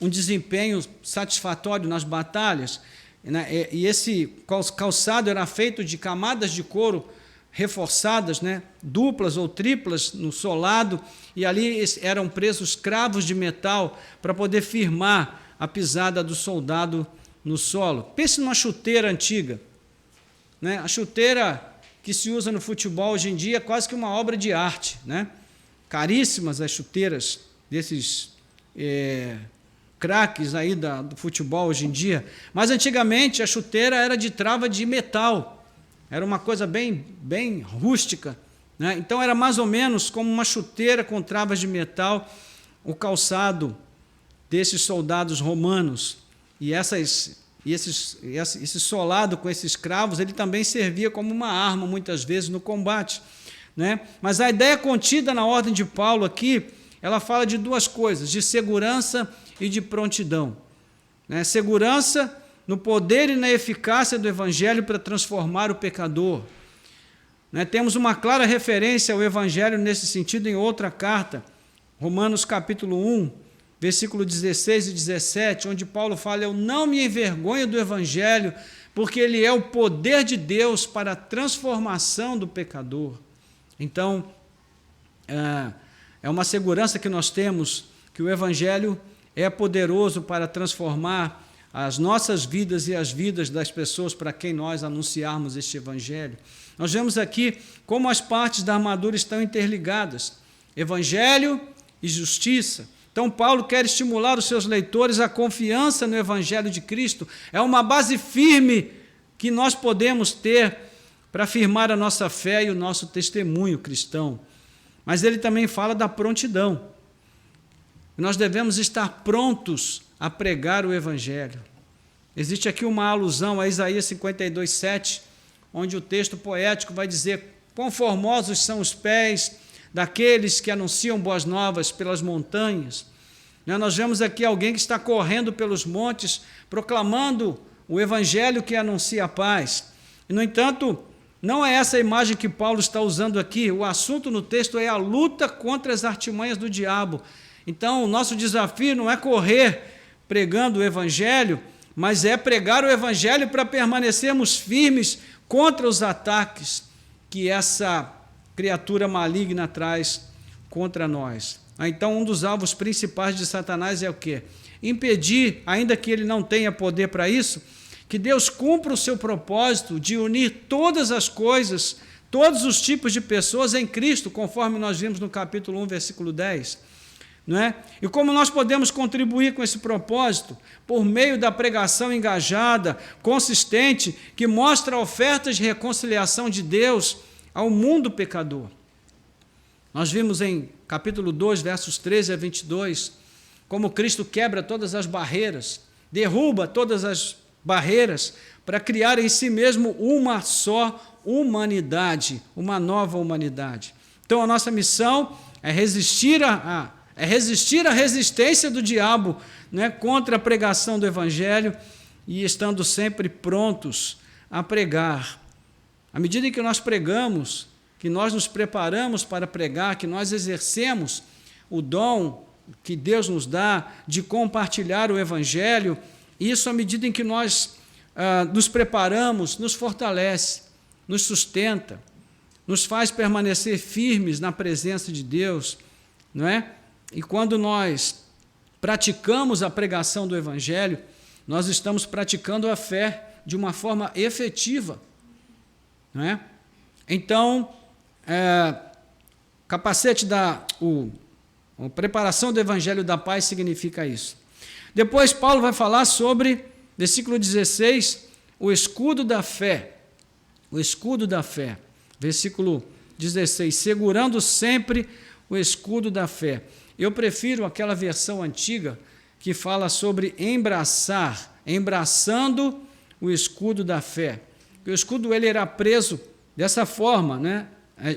um desempenho satisfatório nas batalhas. Né, e esse calçado era feito de camadas de couro reforçadas, né, duplas ou triplas no solado, e ali eram presos cravos de metal para poder firmar a pisada do soldado no solo. Pense numa chuteira antiga. Né? A chuteira que se usa no futebol hoje em dia é quase que uma obra de arte. Né? Caríssimas as chuteiras desses craques aí do futebol hoje em dia. Mas antigamente a chuteira era de trava de metal. Era uma coisa bem rústica. Né? Então era mais ou menos como uma chuteira com travas de metal, o calçado desses soldados romanos. E esse solado com esses cravos, ele também servia como uma arma, muitas vezes, no combate, né? Mas a ideia contida na ordem de Paulo aqui, ela fala de duas coisas, de segurança e de prontidão, né? Segurança no poder e na eficácia do Evangelho para transformar o pecador, né? Temos uma clara referência ao Evangelho nesse sentido em outra carta, Romanos capítulo 1, versículo 16 e 17, onde Paulo fala: eu não me envergonho do Evangelho, porque ele é o poder de Deus para a transformação do pecador. Então, é uma segurança que nós temos, que o Evangelho é poderoso para transformar as nossas vidas e as vidas das pessoas para quem nós anunciarmos este Evangelho. Nós vemos aqui como as partes da armadura estão interligadas, Evangelho e justiça. Então, Paulo quer estimular os seus leitores à confiança no Evangelho de Cristo. É uma base firme que nós podemos ter para afirmar a nossa fé e o nosso testemunho cristão. Mas ele também fala da prontidão. Nós devemos estar prontos a pregar o Evangelho. Existe aqui uma alusão a Isaías 52:7, onde o texto poético vai dizer: quão formosos são os pés daqueles que anunciam boas novas pelas montanhas. Nós vemos aqui alguém que está correndo pelos montes, proclamando o Evangelho que anuncia a paz. E, no entanto, não é essa a imagem que Paulo está usando aqui. O assunto no texto é a luta contra as artimanhas do diabo. Então, o nosso desafio não é correr pregando o Evangelho, mas é pregar o Evangelho para permanecermos firmes contra os ataques que essa criatura maligna traz contra nós. Então, um dos alvos principais de Satanás é o quê? Impedir, ainda que ele não tenha poder para isso, que Deus cumpra o seu propósito de unir todas as coisas, todos os tipos de pessoas em Cristo, conforme nós vimos no capítulo 1, versículo 10. Não é? E como nós podemos contribuir com esse propósito? Por meio da pregação engajada, consistente, que mostra ofertas de reconciliação de Deus ao mundo pecador. Nós vimos em capítulo 2, versos 13 a 22, como Cristo quebra todas as barreiras, derruba todas as barreiras para criar em si mesmo uma só humanidade, uma nova humanidade. Então, a nossa missão é resistir à resistência do diabo, né, contra a pregação do Evangelho e estando sempre prontos a pregar. À medida em que nós pregamos, que nós nos preparamos para pregar, que nós exercemos o dom que Deus nos dá de compartilhar o Evangelho, isso, à medida em que nós nos preparamos, nos fortalece, nos sustenta, nos faz permanecer firmes na presença de Deus, não é? E quando nós praticamos a pregação do Evangelho, nós estamos praticando a fé de uma forma efetiva, não é? Então, capacete a preparação do Evangelho da paz significa isso. Depois Paulo vai falar sobre, versículo 16, o escudo da fé. O escudo da fé. Versículo 16, segurando sempre o escudo da fé. Eu prefiro aquela versão antiga que fala sobre embraçando o escudo da fé. O escudo ele era preso dessa forma, né?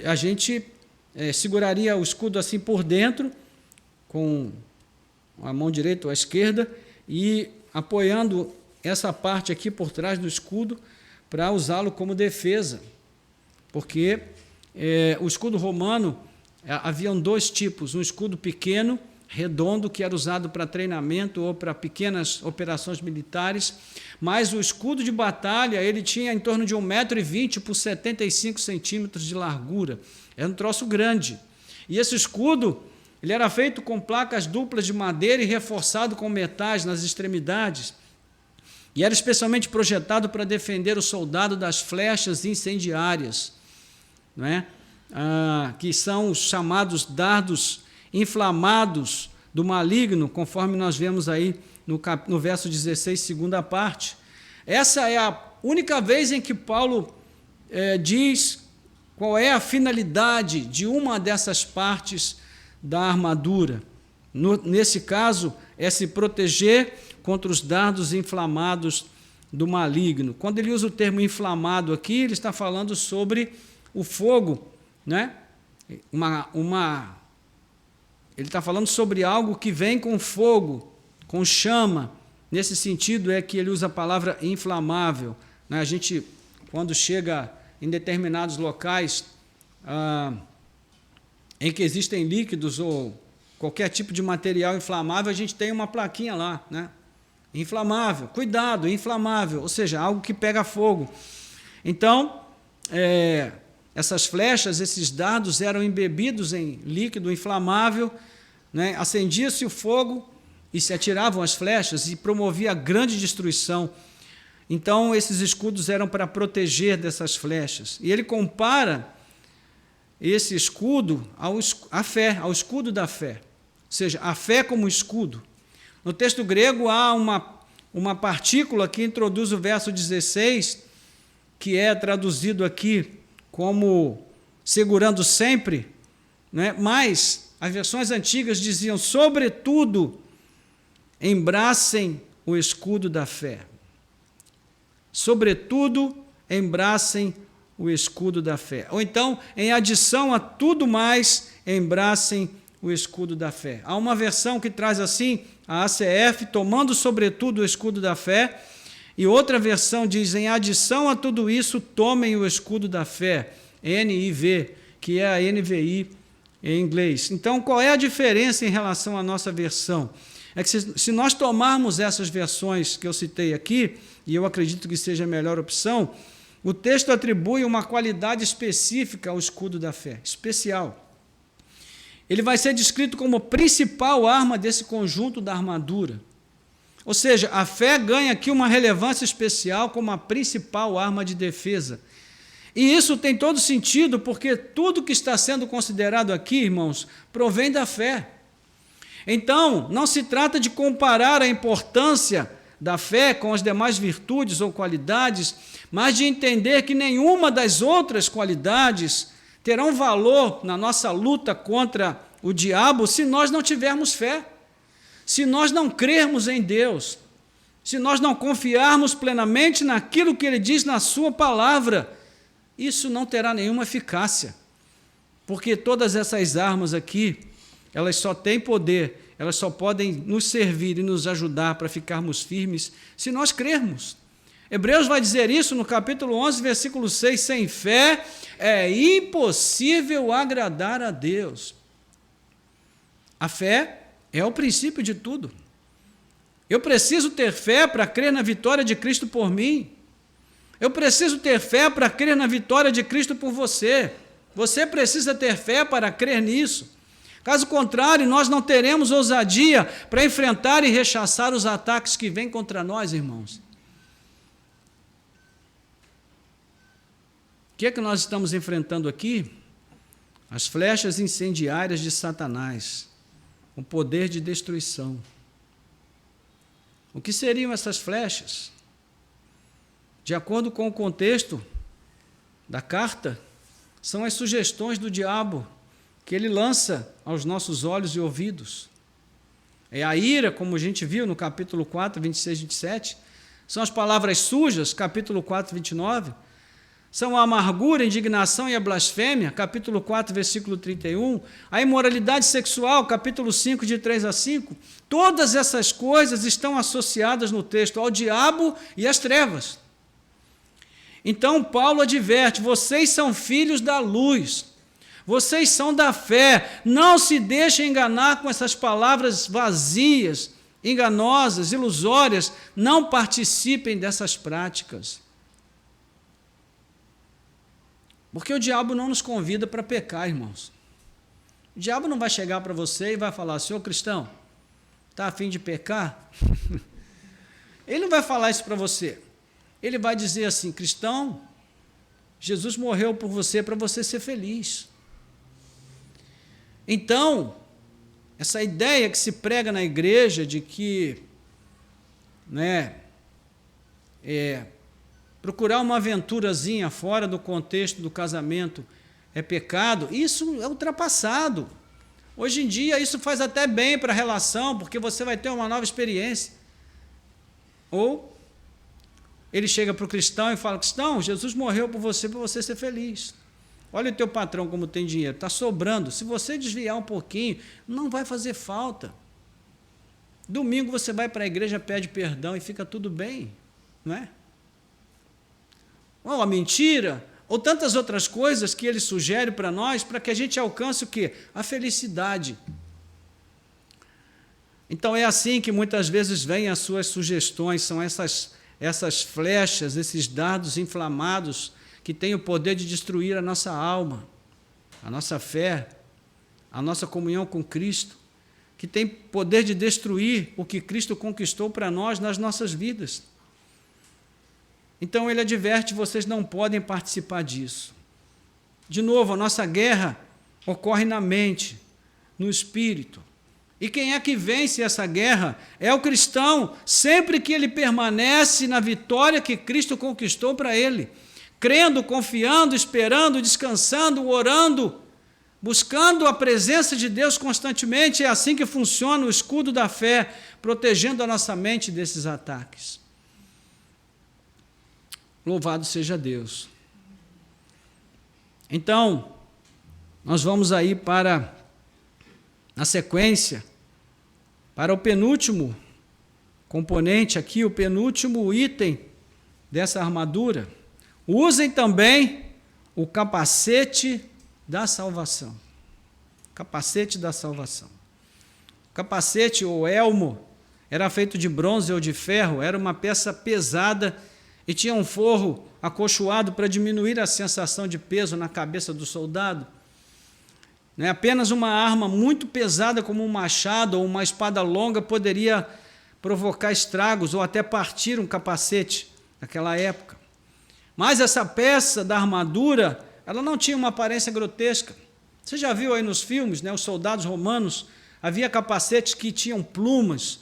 A gente seguraria o escudo assim por dentro, com a mão direita ou a esquerda, e apoiando essa parte aqui por trás do escudo para usá-lo como defesa. Porque o escudo romano, haviam dois tipos, um escudo pequeno, redondo, que era usado para treinamento ou para pequenas operações militares, mas o escudo de batalha, ele tinha em torno de 1,20 m por 75 centímetros de largura. Era um troço grande. E esse escudo, ele era feito com placas duplas de madeira e reforçado com metais nas extremidades. E era especialmente projetado para defender o soldado das flechas incendiárias, não é? Que são os chamados dardos inflamados do maligno, conforme nós vemos aí no verso 16, segunda parte. Essa é a única vez em que Paulo diz qual é a finalidade de uma dessas partes da armadura. Nesse caso, é se proteger contra os dardos inflamados do maligno. Quando ele usa o termo inflamado aqui, ele está falando sobre o fogo, né? Ele está falando sobre algo que vem com fogo, com chama. Nesse sentido é que ele usa a palavra inflamável, né? A gente, quando chega em determinados locais em que existem líquidos ou qualquer tipo de material inflamável, a gente tem uma plaquinha lá, né? Inflamável, cuidado, inflamável, ou seja, algo que pega fogo. Então, essas flechas, esses dardos eram embebidos em líquido inflamável, né? Acendia-se o fogo e se atiravam as flechas e promovia grande destruição. Então, esses escudos eram para proteger dessas flechas. E ele compara esse escudo à fé, ao escudo da fé. Ou seja, a fé como escudo. No texto grego há uma partícula que introduz o verso 16, que é traduzido aqui como segurando sempre, né? Mas as versões antigas diziam, sobretudo, embracem o escudo da fé. Sobretudo, embracem o escudo da fé. Ou então, em adição a tudo mais, embracem o escudo da fé. Há uma versão que traz assim, a ACF, tomando sobretudo o escudo da fé, e outra versão diz, em adição a tudo isso, tomem o escudo da fé, NIV, que é a NVI em inglês. Então, qual é a diferença em relação à nossa versão? É que se nós tomarmos essas versões que eu citei aqui, e eu acredito que seja a melhor opção, o texto atribui uma qualidade específica ao escudo da fé, especial. Ele vai ser descrito como principal arma desse conjunto da armadura. Ou seja, a fé ganha aqui uma relevância especial como a principal arma de defesa. E isso tem todo sentido, porque tudo que está sendo considerado aqui, irmãos, provém da fé. Então, não se trata de comparar a importância da fé com as demais virtudes ou qualidades, mas de entender que nenhuma das outras qualidades terão valor na nossa luta contra o diabo se nós não tivermos fé, se nós não crermos em Deus, se nós não confiarmos plenamente naquilo que Ele diz na Sua palavra. Isso não terá nenhuma eficácia, porque todas essas armas aqui, elas só têm poder, elas só podem nos servir e nos ajudar para ficarmos firmes se nós crermos. Hebreus vai dizer isso no capítulo 11, versículo 6, sem fé é impossível agradar a Deus. A fé é o princípio de tudo. Eu preciso ter fé para crer na vitória de Cristo por mim. Eu preciso ter fé para crer na vitória de Cristo por você. Você precisa ter fé para crer nisso. Caso contrário, nós não teremos ousadia para enfrentar e rechaçar os ataques que vêm contra nós, irmãos. O que é que nós estamos enfrentando aqui? As flechas incendiárias de Satanás, o poder de destruição. O que seriam essas flechas? De acordo com o contexto da carta, são as sugestões do diabo que ele lança aos nossos olhos e ouvidos. É a ira, como a gente viu no capítulo 4, 26 e 27. São as palavras sujas, capítulo 4, 29. São a amargura, a indignação e a blasfêmia, capítulo 4, versículo 31. A imoralidade sexual, capítulo 5, de 3 a 5. Todas essas coisas estão associadas no texto ao diabo e às trevas. Então, Paulo adverte, vocês são filhos da luz. Vocês são da fé, não se deixem enganar com essas palavras vazias, enganosas, ilusórias, não participem dessas práticas. Porque o diabo não nos convida para pecar, irmãos. O diabo não vai chegar para você e vai falar, senhor cristão, está a fim de pecar? Ele não vai falar isso para você. Ele vai dizer assim, cristão, Jesus morreu por você para você ser feliz. Então, essa ideia que se prega na igreja de que procurar uma aventurazinha fora do contexto do casamento é pecado, isso é ultrapassado. Hoje em dia isso faz até bem para a relação, porque você vai ter uma nova experiência. Ou ele chega para o cristão e fala: cristão, Jesus morreu por você ser feliz. Olha o teu patrão como tem dinheiro, está sobrando. Se você desviar um pouquinho, não vai fazer falta. Domingo você vai para a igreja, pede perdão e fica tudo bem, não é? Ou a mentira, ou tantas outras coisas que ele sugere para nós, para que a gente alcance o quê? A felicidade. Então é assim que muitas vezes vêm as suas sugestões, são essas flechas, esses dardos inflamados que têm o poder de destruir a nossa alma, a nossa fé, a nossa comunhão com Cristo, que tem poder de destruir o que Cristo conquistou para nós nas nossas vidas. Então ele adverte: vocês não podem participar disso. De novo, a nossa guerra ocorre na mente, no espírito. E quem é que vence essa guerra? É o cristão, sempre que ele permanece na vitória que Cristo conquistou para ele, crendo, confiando, esperando, descansando, orando, buscando a presença de Deus constantemente. É assim que funciona o escudo da fé, protegendo a nossa mente desses ataques. Louvado seja Deus. Então, nós vamos aí para, na sequência, para o penúltimo componente aqui, o penúltimo item dessa armadura. Usem também o capacete da salvação. Capacete da salvação. O capacete ou elmo era feito de bronze ou de ferro, era uma peça pesada e tinha um forro acolchoado para diminuir a sensação de peso na cabeça do soldado. Não é apenas uma arma muito pesada como um machado ou uma espada longa poderia provocar estragos ou até partir um capacete naquela época. Mas essa peça da armadura, ela não tinha uma aparência grotesca. Você já viu aí nos filmes, né, os soldados romanos, havia capacetes que tinham plumas,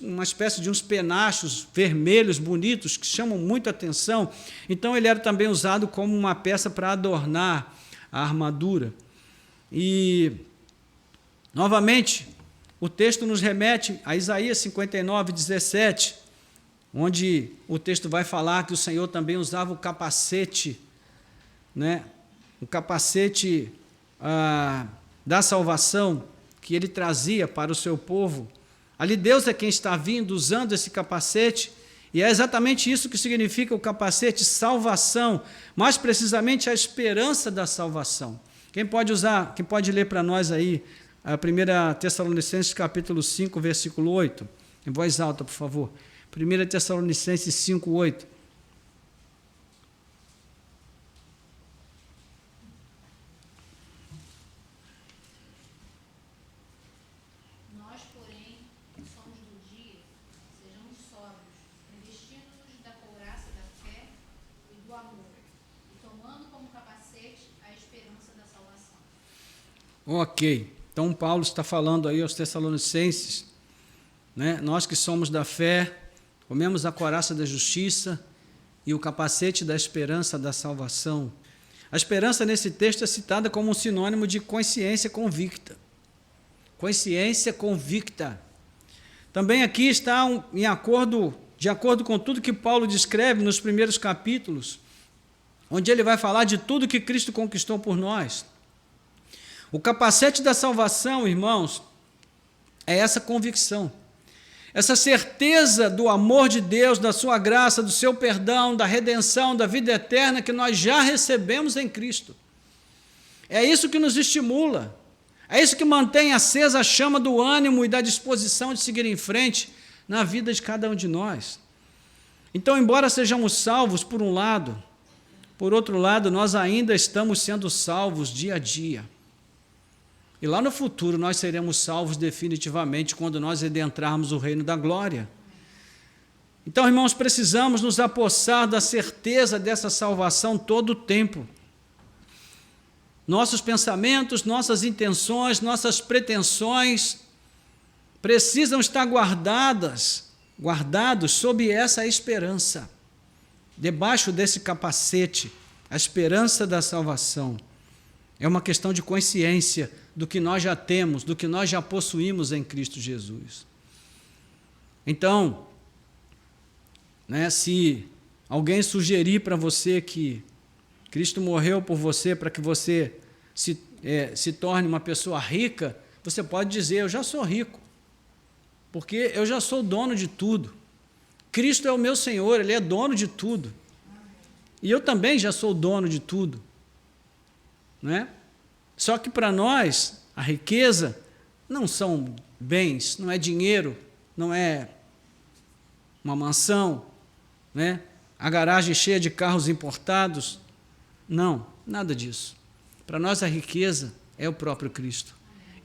uma espécie de uns penachos vermelhos, bonitos, que chamam muito atenção. Então ele era também usado como uma peça para adornar a armadura. E, novamente, o texto nos remete a Isaías 59, 17, onde o texto vai falar que o Senhor também usava o capacete, né? O capacete da salvação que ele trazia para o seu povo. Ali Deus é quem está vindo usando esse capacete, e é exatamente isso que significa o capacete: salvação, mais precisamente a esperança da salvação. Quem pode ler para nós aí a 1 Tessalonicenses capítulo 5, versículo 8, em voz alta, por favor. 1 Tessalonicenses 5, 8. Nós, porém, que somos do dia, sejamos sóbrios, revestindo-nos da couraça da fé e do amor, e tomando como capacete a esperança da salvação. Ok, então Paulo está falando aí aos Tessalonicenses, né? Nós que somos da fé, tomemos a couraça da justiça e o capacete da esperança da salvação. A esperança nesse texto é citada como um sinônimo de consciência convicta. Consciência convicta. Também aqui está de acordo com tudo que Paulo descreve nos primeiros capítulos, onde ele vai falar de tudo que Cristo conquistou por nós. O capacete da salvação, irmãos, é essa convicção, essa certeza do amor de Deus, da sua graça, do seu perdão, da redenção, da vida eterna que nós já recebemos em Cristo. É isso que nos estimula, é isso que mantém acesa a chama do ânimo e da disposição de seguir em frente na vida de cada um de nós. Então, embora sejamos salvos por um lado, por outro lado, nós ainda estamos sendo salvos dia a dia. E lá no futuro nós seremos salvos definitivamente quando nós adentrarmos o reino da glória. Então, irmãos, precisamos nos apossar da certeza dessa salvação todo o tempo. Nossos pensamentos, nossas intenções, nossas pretensões precisam estar guardados sob essa esperança, debaixo desse capacete, a esperança da salvação. É uma questão de consciência do que nós já temos, do que nós já possuímos em Cristo Jesus. Então, se alguém sugerir para você que Cristo morreu por você para que você se torne uma pessoa rica, você pode dizer: eu já sou rico, porque eu já sou dono de tudo. Cristo é o meu Senhor, Ele é dono de tudo. E eu também já sou dono de tudo. Só que para nós, a riqueza não são bens, não é dinheiro, não é uma mansão, a garagem cheia de carros importados. Não, nada disso. Para nós a riqueza é o próprio Cristo.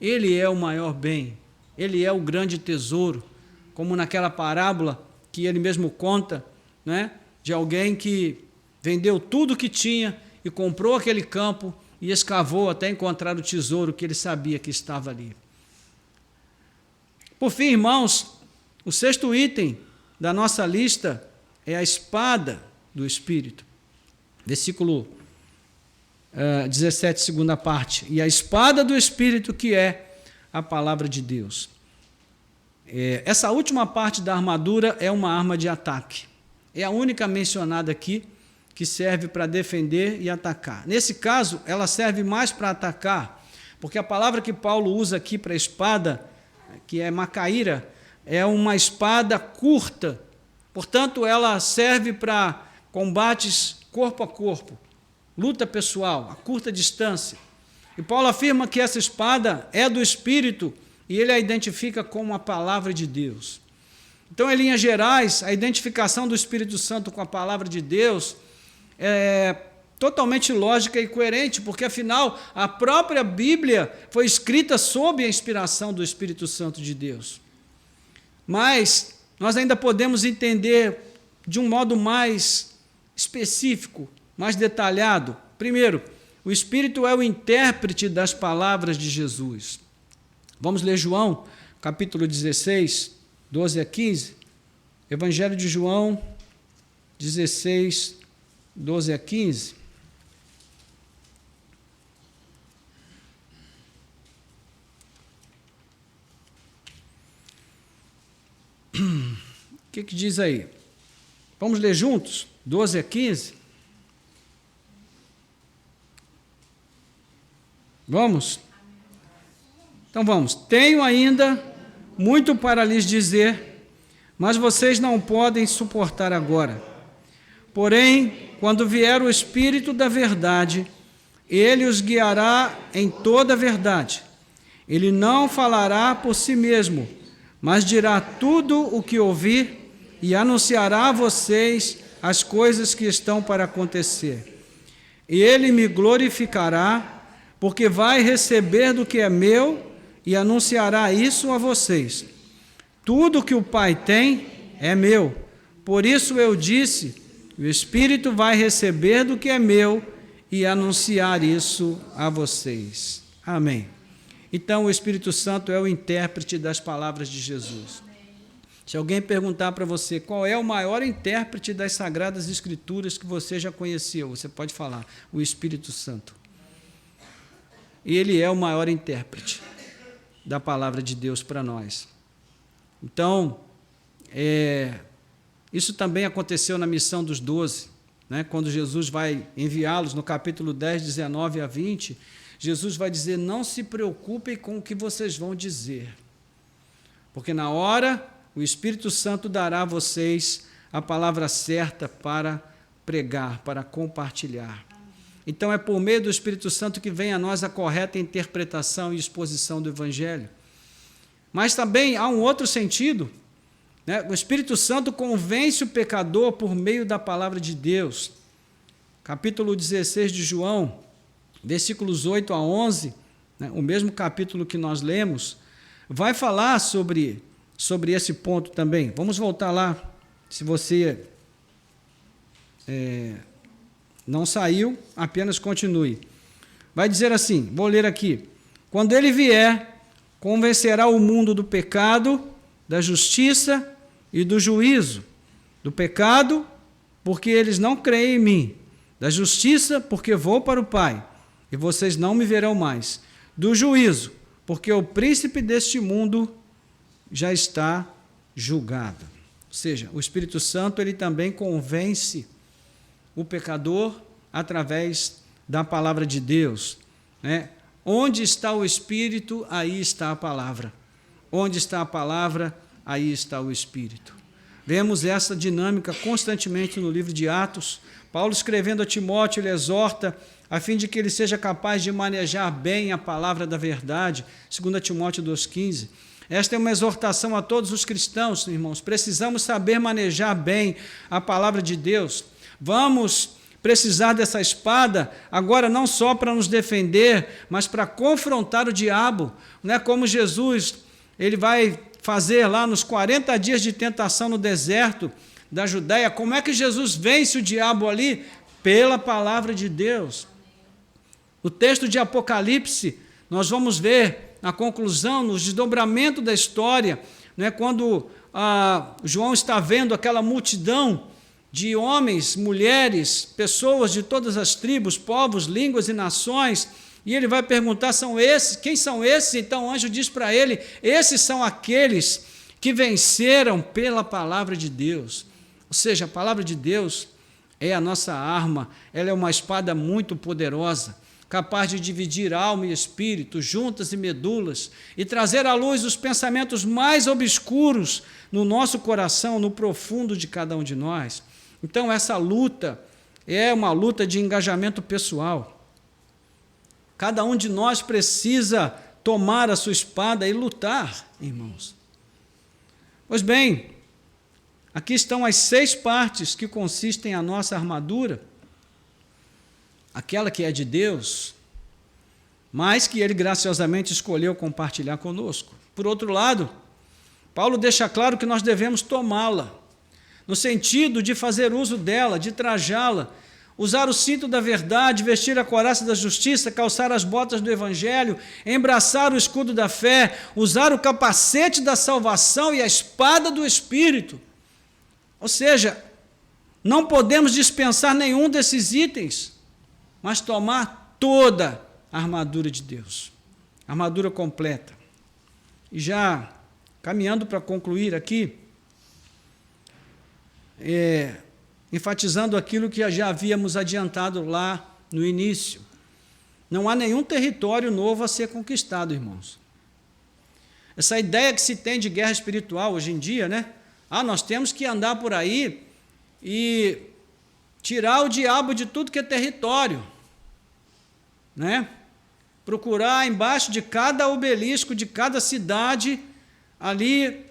Ele é o maior bem, Ele é o grande tesouro, como naquela parábola que ele mesmo conta, de alguém que vendeu tudo o que tinha e comprou aquele campo e escavou até encontrar o tesouro que ele sabia que estava ali. Por fim, irmãos, o 6º item da nossa lista é a espada do Espírito. Versículo 17, segunda parte. E a espada do Espírito, que é a palavra de Deus. Essa última parte da armadura é uma arma de ataque. É a única mencionada aqui que serve para defender e atacar. Nesse caso, ela serve mais para atacar, porque a palavra que Paulo usa aqui para espada, que é macaíra, é uma espada curta. Portanto, ela serve para combates corpo a corpo, luta pessoal, a curta distância. E Paulo afirma que essa espada é do Espírito e ele a identifica como a palavra de Deus. Então, em linhas gerais, a identificação do Espírito Santo com a palavra de Deus é totalmente lógica e coerente, porque, afinal, a própria Bíblia foi escrita sob a inspiração do Espírito Santo de Deus. Mas nós ainda podemos entender de um modo mais específico, mais detalhado. Primeiro, o Espírito é o intérprete das palavras de Jesus. Vamos ler João, capítulo 16, 12 a 15. Evangelho de João, 16, 12 a 15. O que diz aí? Vamos ler juntos? 12 a 15? Vamos? Então vamos. Tenho ainda muito para lhes dizer, mas vocês não podem suportar agora. Porém, quando vier o Espírito da verdade, ele os guiará em toda a verdade. Ele não falará por si mesmo, mas dirá tudo o que ouvir e anunciará a vocês as coisas que estão para acontecer. E ele me glorificará, porque vai receber do que é meu e anunciará isso a vocês. Tudo que o Pai tem é meu. Por isso eu disse, o Espírito vai receber do que é meu e anunciar isso a vocês. Amém. Então, o Espírito Santo é o intérprete das palavras de Jesus. Se alguém perguntar para você qual é o maior intérprete das Sagradas Escrituras que você já conheceu, você pode falar, o Espírito Santo. E ele é o maior intérprete da palavra de Deus para nós. Então, isso também aconteceu na missão dos 12, quando Jesus vai enviá-los, no capítulo 10, 19 a 20, Jesus vai dizer, não se preocupem com o que vocês vão dizer, porque na hora o Espírito Santo dará a vocês a palavra certa para pregar, para compartilhar. Então é por meio do Espírito Santo que vem a nós a correta interpretação e exposição do Evangelho. Mas também há um outro sentido, o Espírito Santo convence o pecador por meio da palavra de Deus. Capítulo 16 de João, versículos 8 a 11, o mesmo capítulo que nós lemos, vai falar sobre esse ponto também. Vamos voltar lá, se você não saiu, apenas continue. Vai dizer assim, vou ler aqui. Quando ele vier, convencerá o mundo do pecado, da justiça e do juízo. Do pecado, porque eles não creem em mim. Da justiça, porque vou para o Pai. e vocês não me verão mais. Do juízo, porque o príncipe deste mundo já está julgado. Ou seja, o Espírito Santo ele também convence o pecador através da palavra de Deus, né? Onde está o Espírito, aí está a palavra. Onde está a palavra, aí está o Espírito. Vemos essa dinâmica constantemente no livro de Atos. Paulo, escrevendo a Timóteo, ele exorta a fim de que ele seja capaz de manejar bem a palavra da verdade, 2 Timóteo 2,15. Esta é uma exortação a todos os cristãos, irmãos. Precisamos saber manejar bem a palavra de Deus. Vamos precisar dessa espada, agora não só para nos defender, mas para confrontar o diabo, né? Como Jesus, ele vai fazer lá nos 40 dias de tentação no deserto da Judéia. Como é que Jesus vence o diabo ali? Pela palavra de Deus. No texto de Apocalipse, nós vamos ver na conclusão, no desdobramento da história, né? Quando João está vendo aquela multidão de homens, mulheres, pessoas de todas as tribos, povos, línguas e nações, e ele vai perguntar, são esses? Quem são esses? Então o anjo diz para ele, esses são aqueles que venceram pela palavra de Deus. Ou seja, a palavra de Deus é a nossa arma, ela é uma espada muito poderosa, capaz de dividir alma e espírito, juntas e medulas, e trazer à luz os pensamentos mais obscuros no nosso coração, no profundo de cada um de nós. Então, essa luta é uma luta de engajamento pessoal. Cada um de nós precisa tomar a sua espada e lutar, irmãos. Pois bem, aqui estão as 6 partes que consistem a nossa armadura, aquela que é de Deus, mas que Ele graciosamente escolheu compartilhar conosco. Por outro lado, Paulo deixa claro que nós devemos tomá-la, no sentido de fazer uso dela, de trajá-la, usar o cinto da verdade, vestir a couraça da justiça, calçar as botas do evangelho, embraçar o escudo da fé, usar o capacete da salvação e a espada do Espírito. Ou seja, não podemos dispensar nenhum desses itens, mas tomar toda a armadura de Deus, a armadura completa. E já caminhando para concluir aqui, enfatizando aquilo que já havíamos adiantado lá no início. Não há nenhum território novo a ser conquistado, irmãos. Essa ideia que se tem de guerra espiritual hoje em dia, né? Nós temos que andar por aí e tirar o diabo de tudo que é território, né? Procurar embaixo de cada obelisco, de cada cidade, ali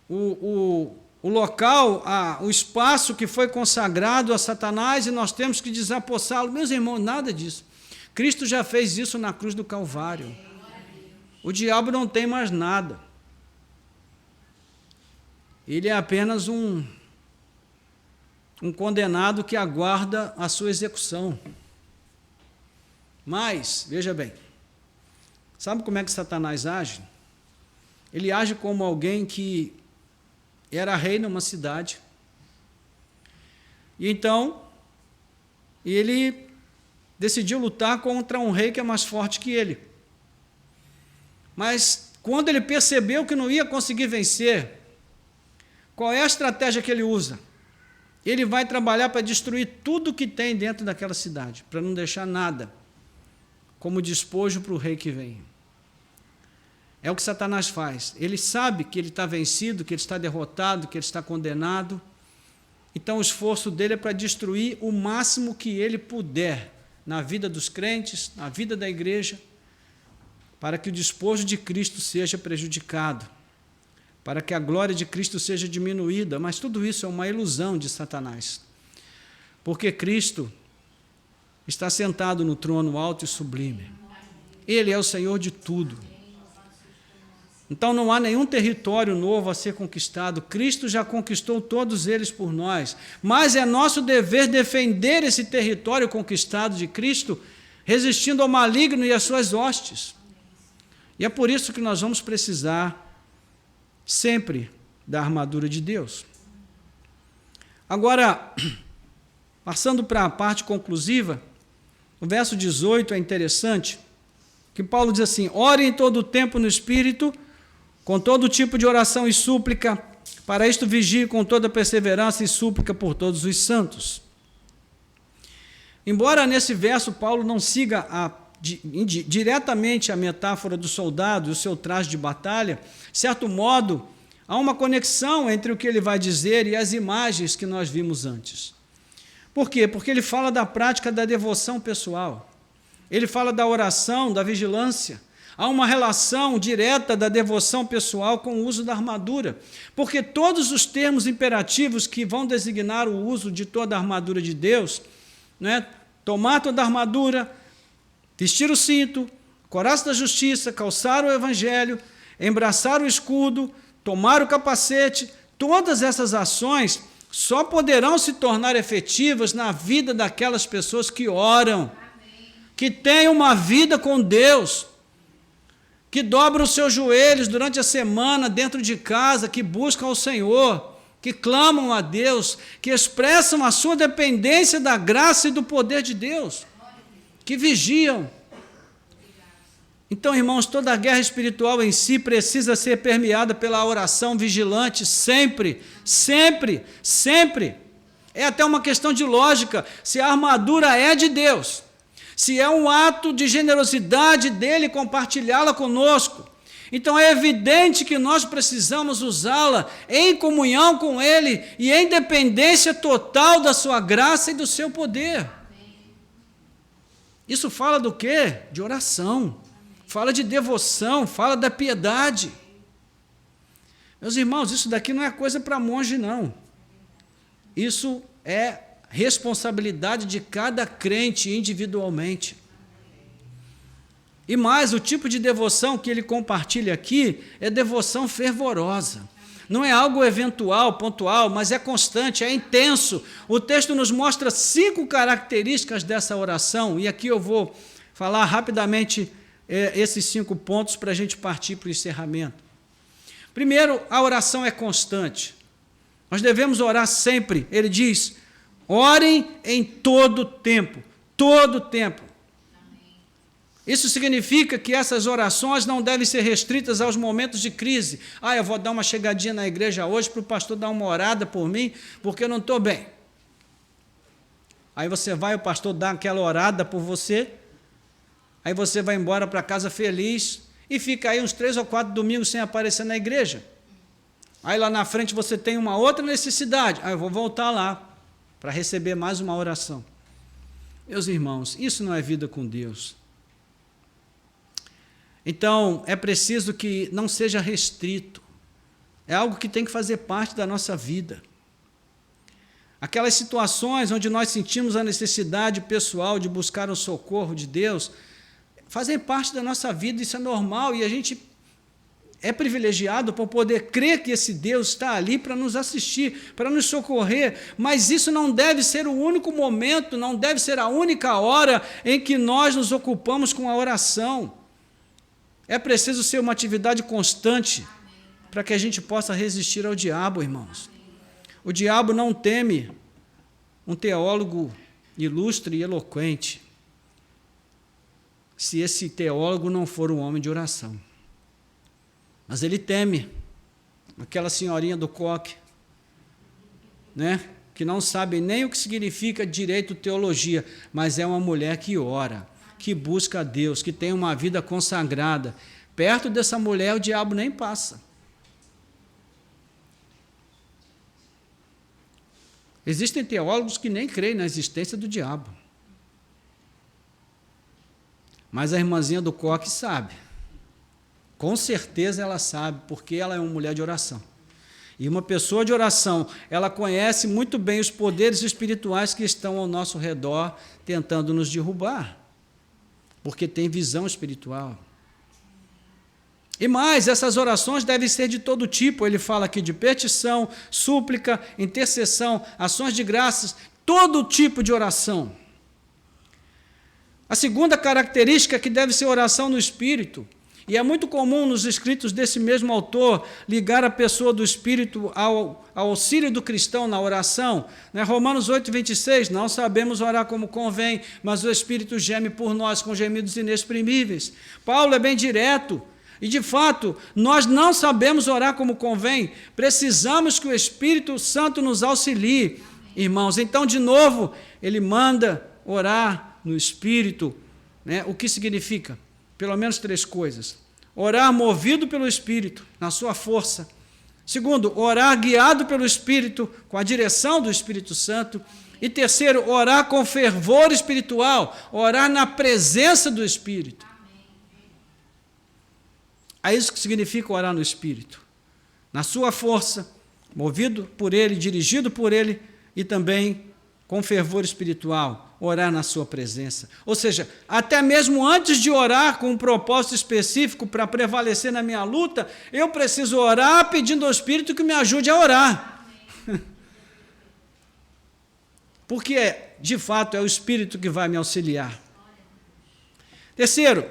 o local, o espaço que foi consagrado a Satanás, e nós temos que desapossá-lo. Meus irmãos, nada disso. Cristo já fez isso na cruz do Calvário. O diabo não tem mais nada. Ele é apenas um condenado que aguarda a sua execução. Mas, veja bem, sabe como é que Satanás age? Ele age como alguém que era rei numa cidade, e então ele decidiu lutar contra um rei que é mais forte que ele. Mas quando ele percebeu que não ia conseguir vencer, qual é a estratégia que ele usa? Ele vai trabalhar para destruir tudo que tem dentro daquela cidade, para não deixar nada como despojo para o rei que vem. É o que Satanás faz. Ele sabe que ele está vencido, que ele está derrotado, que ele está condenado. Então o esforço dele é para destruir o máximo que ele puder na vida dos crentes, na vida da igreja, para que o despojo de Cristo seja prejudicado, para que a glória de Cristo seja diminuída. Mas tudo isso é uma ilusão de Satanás, porque Cristo está sentado no trono alto e sublime. Ele é o Senhor de tudo. Então não há nenhum território novo a ser conquistado. Cristo já conquistou todos eles por nós. Mas é nosso dever defender esse território conquistado de Cristo, resistindo ao maligno e às suas hostes. E é por isso que nós vamos precisar sempre da armadura de Deus. Agora, passando para a parte conclusiva, O verso 18 é interessante, que Paulo diz assim: orem em todo o tempo no Espírito, com todo tipo de oração e súplica, para isto vigie com toda perseverança e súplica por todos os santos. Embora nesse verso Paulo não siga diretamente a metáfora do soldado e o seu traje de batalha, de certo modo, há uma conexão entre o que ele vai dizer e as imagens que nós vimos antes. Por quê? Porque ele fala da prática da devoção pessoal. Ele fala da oração, da vigilância. Há uma relação direta da devoção pessoal com o uso da armadura, porque todos os termos imperativos que vão designar o uso de toda a armadura de Deus, né? Tomar toda a armadura, vestir o cinto, coraça da justiça, calçar o evangelho, embraçar o escudo, tomar o capacete, todas essas ações só poderão se tornar efetivas na vida daquelas pessoas que oram, que têm uma vida com Deus, que dobram os seus joelhos durante a semana dentro de casa, que buscam o Senhor, que clamam a Deus, que expressam a sua dependência da graça e do poder de Deus, que vigiam. Então, irmãos, toda a guerra espiritual em si precisa ser permeada pela oração vigilante, sempre, sempre, sempre. É até uma questão de lógica, se a armadura é de Deus, se é um ato de generosidade dele compartilhá-la conosco, então é evidente que nós precisamos usá-la em comunhão com ele e em dependência total da sua graça e do seu poder. Isso fala do quê? De oração, fala de devoção, fala da piedade. Meus irmãos, isso daqui não é coisa para monge, não. Isso é responsabilidade de cada crente individualmente. E mais, o tipo de devoção que ele compartilha aqui é devoção fervorosa. Não é algo eventual, pontual, mas é constante, é intenso. O texto nos mostra 5 características dessa oração, e aqui eu vou falar rapidamente esses 5 pontos para a gente partir para o encerramento. Primeiro, a oração é constante. Nós devemos orar sempre. Ele diz: orem em todo tempo, todo tempo. Isso significa que essas orações não devem ser restritas aos momentos de crise. Eu vou dar uma chegadinha na igreja hoje para o pastor dar uma orada por mim, porque eu não estou bem. Aí você vai, o pastor dá aquela orada por você, aí você vai embora para casa feliz e fica aí uns 3 ou 4 domingos sem aparecer na igreja. Aí lá na frente você tem uma outra necessidade. Eu vou voltar lá para receber mais uma oração. Meus irmãos, isso não é vida com Deus. Então, é preciso que não seja restrito. É algo que tem que fazer parte da nossa vida. Aquelas situações onde nós sentimos a necessidade pessoal de buscar o socorro de Deus, fazem parte da nossa vida, isso é normal, e a gente é privilegiado por poder crer que esse Deus está ali para nos assistir, para nos socorrer, mas isso não deve ser o único momento, não deve ser a única hora em que nós nos ocupamos com a oração. É preciso ser uma atividade constante para que a gente possa resistir ao diabo, irmãos. O diabo não teme um teólogo ilustre e eloquente, se esse teólogo não for um homem de oração. Mas ele teme aquela senhorinha do coque, né? Que não sabe nem o que significa direito teologia, mas é uma mulher que ora, que busca a Deus, que tem uma vida consagrada. Perto dessa mulher o diabo nem passa. Existem teólogos que nem creem na existência do diabo. Mas a irmãzinha do coque sabe. Com certeza ela sabe, porque ela é uma mulher de oração. E uma pessoa de oração, ela conhece muito bem os poderes espirituais que estão ao nosso redor, tentando nos derrubar, porque tem visão espiritual. E mais, essas orações devem ser de todo tipo. Ele fala aqui de petição, súplica, intercessão, ações de graças, todo tipo de oração. A segunda característica é que deve ser oração no Espírito. E é muito comum nos escritos desse mesmo autor ligar a pessoa do Espírito ao auxílio do cristão na oração. Né? Romanos 8, 26, não sabemos orar como convém, mas o Espírito geme por nós com gemidos inexprimíveis. Paulo é bem direto. E, de fato, nós não sabemos orar como convém, precisamos que o Espírito Santo nos auxilie, irmãos. Então, de novo, ele manda orar no Espírito. Né? O que significa? Pelo menos 3 coisas. Orar movido pelo Espírito, na sua força. Segundo, orar guiado pelo Espírito, com a direção do Espírito Santo. E terceiro, orar com fervor espiritual, orar na presença do Espírito. É isso que significa orar no Espírito. Na sua força, movido por Ele, dirigido por Ele e também com fervor espiritual, orar na sua presença. Ou seja, até mesmo antes de orar com um propósito específico para prevalecer na minha luta, eu preciso orar pedindo ao Espírito que me ajude a orar. Porque, de fato, é o Espírito que vai me auxiliar. Terceiro,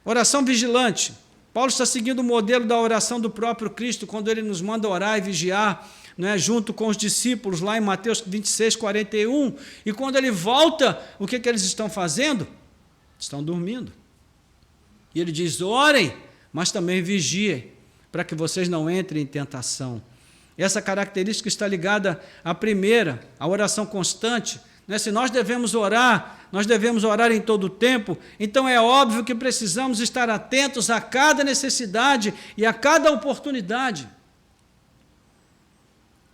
oração vigilante. Paulo está seguindo o modelo da oração do próprio Cristo, quando ele nos manda orar e vigiar, né, junto com os discípulos, lá em Mateus 26, 41. E quando ele volta, o que eles estão fazendo? Estão dormindo. E ele diz, orem, mas também vigiem, para que vocês não entrem em tentação. Essa característica está ligada à primeira, a oração constante. Né? Se nós devemos orar em todo o tempo, então é óbvio que precisamos estar atentos a cada necessidade e a cada oportunidade.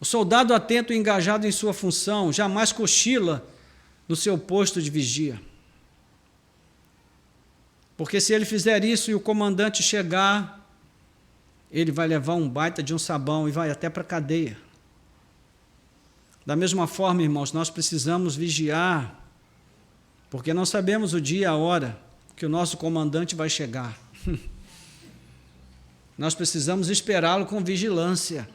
O soldado atento e engajado em sua função jamais cochila no seu posto de vigia. Porque se ele fizer isso e o comandante chegar, ele vai levar um baita de um sabão e vai até para a cadeia. Da mesma forma, irmãos, nós precisamos vigiar, porque não sabemos o dia e a hora que o nosso comandante vai chegar. Nós precisamos esperá-lo com vigilância.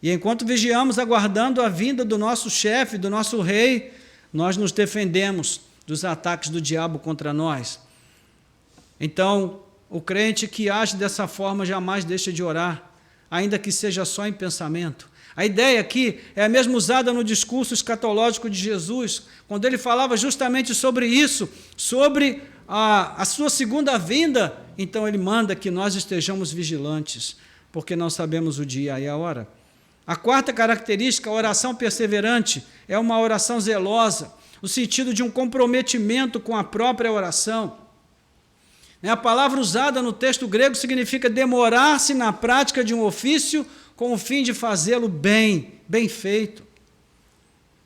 E enquanto vigiamos, aguardando a vinda do nosso chefe, do nosso rei, nós nos defendemos dos ataques do diabo contra nós. Então, o crente que age dessa forma jamais deixa de orar, ainda que seja só em pensamento. A ideia aqui é a mesma usada no discurso escatológico de Jesus, quando ele falava justamente sobre isso, sobre a sua segunda vinda. Então ele manda que nós estejamos vigilantes, porque não sabemos o dia e a hora. A quarta característica, a oração perseverante, é uma oração zelosa, no sentido de um comprometimento com a própria oração. A palavra usada no texto grego significa demorar-se na prática de um ofício com o fim de fazê-lo bem feito.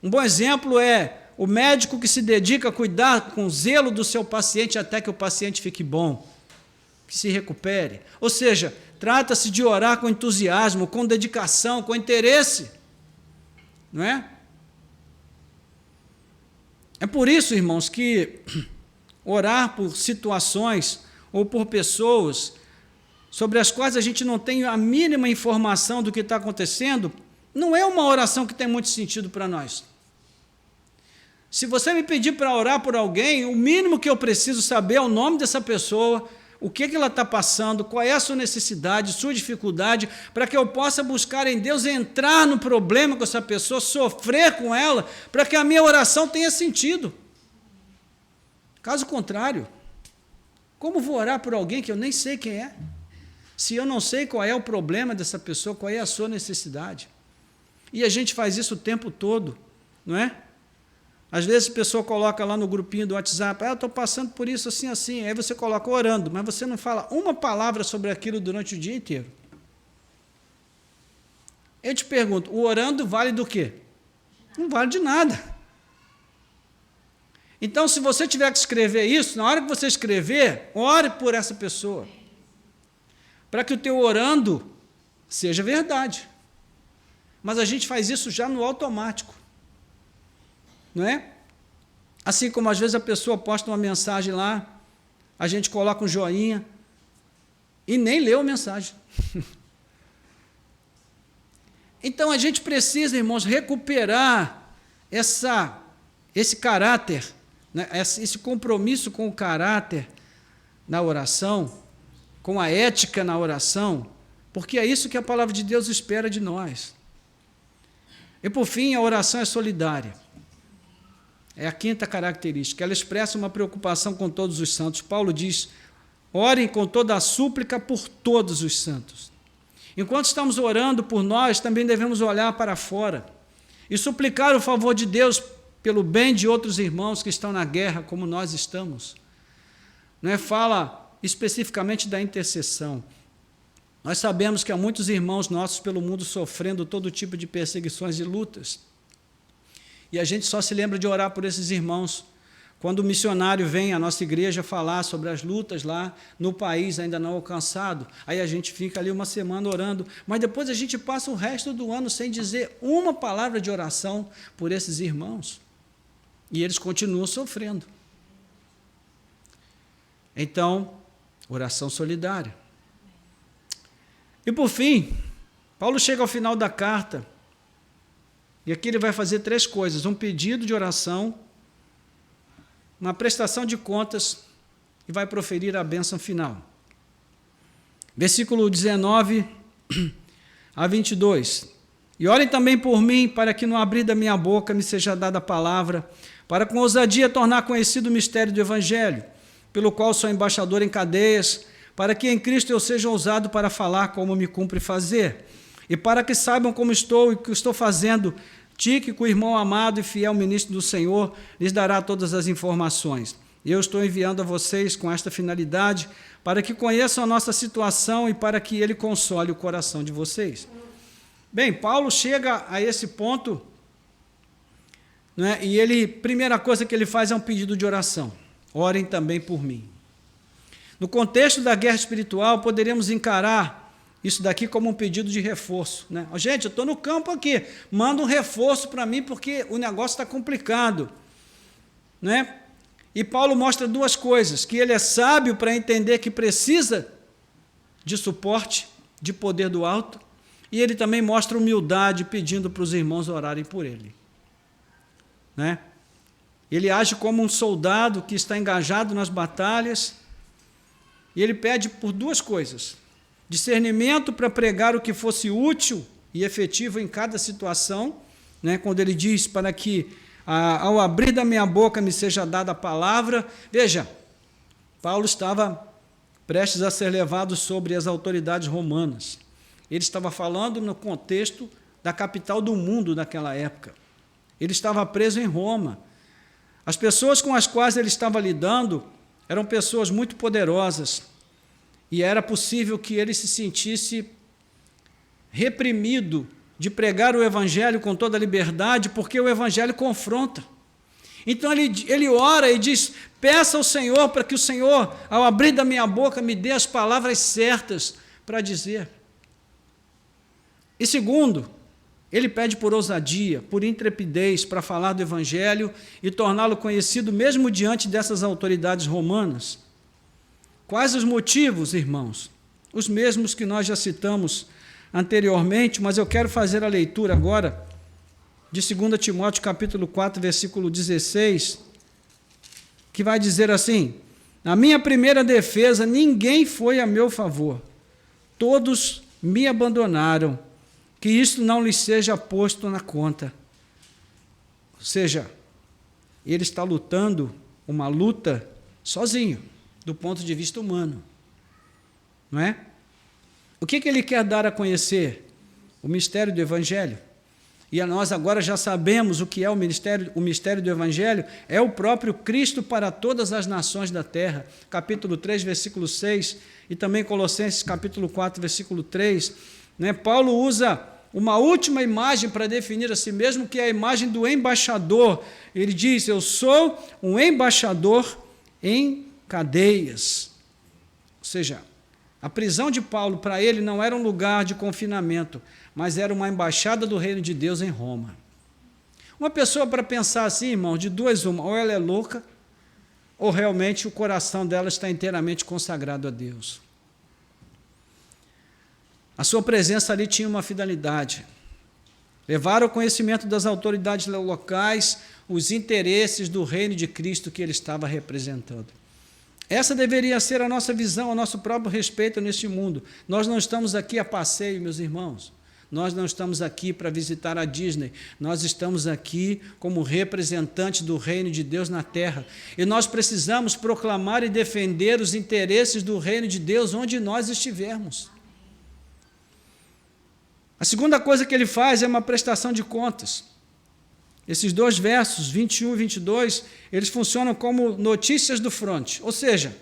Um bom exemplo é o médico que se dedica a cuidar com zelo do seu paciente até que o paciente fique bom, que se recupere. Ou seja, trata-se de orar com entusiasmo, com dedicação, com interesse. Não é? É por isso, irmãos, que orar por situações ou por pessoas sobre as quais a gente não tem a mínima informação do que está acontecendo, não é uma oração que tem muito sentido para nós. Se você me pedir para orar por alguém, o mínimo que eu preciso saber é o nome dessa pessoa, o que ela está passando, qual é a sua necessidade, sua dificuldade, para que eu possa buscar em Deus, entrar no problema com essa pessoa, sofrer com ela, para que a minha oração tenha sentido. Caso contrário, como vou orar por alguém que eu nem sei quem é? Se eu não sei qual é o problema dessa pessoa, qual é a sua necessidade. E a gente faz isso o tempo todo, não é? Às vezes a pessoa coloca lá no grupinho do WhatsApp, eu estou passando por isso assim, assim, aí você coloca orando, mas você não fala uma palavra sobre aquilo durante o dia inteiro. Eu te pergunto, o orando vale do quê? Não vale de nada. Então, se você tiver que escrever isso, na hora que você escrever, ore por essa pessoa, para que o teu orando seja verdade. Mas a gente faz isso já no automático. Não é? Assim como às vezes a pessoa posta uma mensagem lá, a gente coloca um joinha e nem leu a mensagem. Então a gente precisa, irmãos, recuperar esse caráter, né? Esse compromisso com o caráter na oração, com a ética na oração, porque é isso que a palavra de Deus espera de nós. E por fim, a oração é solidária. É a quinta característica. Ela expressa uma preocupação com todos os santos. Paulo diz: orem com toda a súplica por todos os santos. Enquanto estamos orando por nós, também devemos olhar para fora e suplicar o favor de Deus pelo bem de outros irmãos que estão na guerra, como nós estamos. Não é? Fala especificamente da intercessão. Nós sabemos que há muitos irmãos nossos pelo mundo sofrendo todo tipo de perseguições e lutas. E a gente só se lembra de orar por esses irmãos quando o missionário vem à nossa igreja falar sobre as lutas lá no país ainda não alcançado. Aí a gente fica ali uma semana orando, mas depois a gente passa o resto do ano sem dizer uma palavra de oração por esses irmãos. E eles continuam sofrendo. Então, oração solidária. E por fim, Paulo chega ao final da carta, e aqui ele vai fazer 3 coisas: um pedido de oração, uma prestação de contas e vai proferir a bênção final. Versículo 19 a 22. E orem também por mim, para que no abrir da minha boca me seja dada a palavra, para com ousadia tornar conhecido o mistério do Evangelho, pelo qual sou embaixador em cadeias, para que em Cristo eu seja ousado para falar como me cumpre fazer, e para que saibam como estou e o que estou fazendo. Tíquico, irmão amado e fiel ministro do Senhor, lhes dará todas as informações. Eu estou enviando a vocês com esta finalidade, para que conheçam a nossa situação e para que ele console o coração de vocês. Bem, Paulo chega a esse ponto, né, e ele, primeira coisa que ele faz é um pedido de oração. Orem também por mim. No contexto da guerra espiritual, poderíamos encarar isso daqui como um pedido de reforço, né? Gente, eu estou no campo aqui, manda um reforço para mim porque o negócio está complicado, né? E Paulo mostra 2 coisas: que ele é sábio para entender que precisa de suporte, de poder do alto, e ele também mostra humildade pedindo para os irmãos orarem por ele, né? Ele age como um soldado que está engajado nas batalhas, e ele pede por 2 coisas: discernimento para pregar o que fosse útil e efetivo em cada situação, né? Quando ele diz para que ao abrir da minha boca me seja dada a palavra. Veja, Paulo estava prestes a ser levado sobre as autoridades romanas. Ele estava falando no contexto da capital do mundo naquela época. Ele estava preso em Roma. As pessoas com as quais ele estava lidando eram pessoas muito poderosas, e era possível que ele se sentisse reprimido de pregar o Evangelho com toda a liberdade, porque o Evangelho confronta. Então ele ora e diz: peça ao Senhor para que o Senhor, ao abrir da minha boca, me dê as palavras certas para dizer. E segundo, ele pede por ousadia, por intrepidez para falar do Evangelho e torná-lo conhecido mesmo diante dessas autoridades romanas. Quais os motivos, irmãos? Os mesmos que nós já citamos anteriormente, mas eu quero fazer a leitura agora de 2 Timóteo capítulo 4, versículo 16, que vai dizer assim: na minha primeira defesa ninguém foi a meu favor, todos me abandonaram, que isto não lhes seja posto na conta. Ou seja, ele está lutando uma luta sozinho, do ponto de vista humano, não é? O que ele quer dar a conhecer? O mistério do Evangelho. E nós agora já sabemos o que é o mistério do Evangelho, é o próprio Cristo para todas as nações da terra, capítulo 3, versículo 6, e também Colossenses, capítulo 4, versículo 3, né? Paulo usa uma última imagem para definir a si mesmo, que é a imagem do embaixador. Ele diz: eu sou um embaixador em cadeias. Ou seja, a prisão de Paulo para ele não era um lugar de confinamento, mas era uma embaixada do reino de Deus em Roma. Uma pessoa, para pensar assim, irmão, de 2 uma, ou ela é louca, ou realmente o coração dela está inteiramente consagrado a Deus. A sua presença ali tinha uma finalidade: levar ao conhecimento das autoridades locais os interesses do reino de Cristo que ele estava representando. Essa deveria ser a nossa visão, o nosso próprio respeito neste mundo. Nós não estamos aqui a passeio, meus irmãos. Nós não estamos aqui para visitar a Disney. Nós estamos aqui como representantes do reino de Deus na terra. E nós precisamos proclamar e defender os interesses do reino de Deus onde nós estivermos. A segunda coisa que ele faz é uma prestação de contas. Esses dois versos, 21 e 22, eles funcionam como notícias do fronte. Ou seja,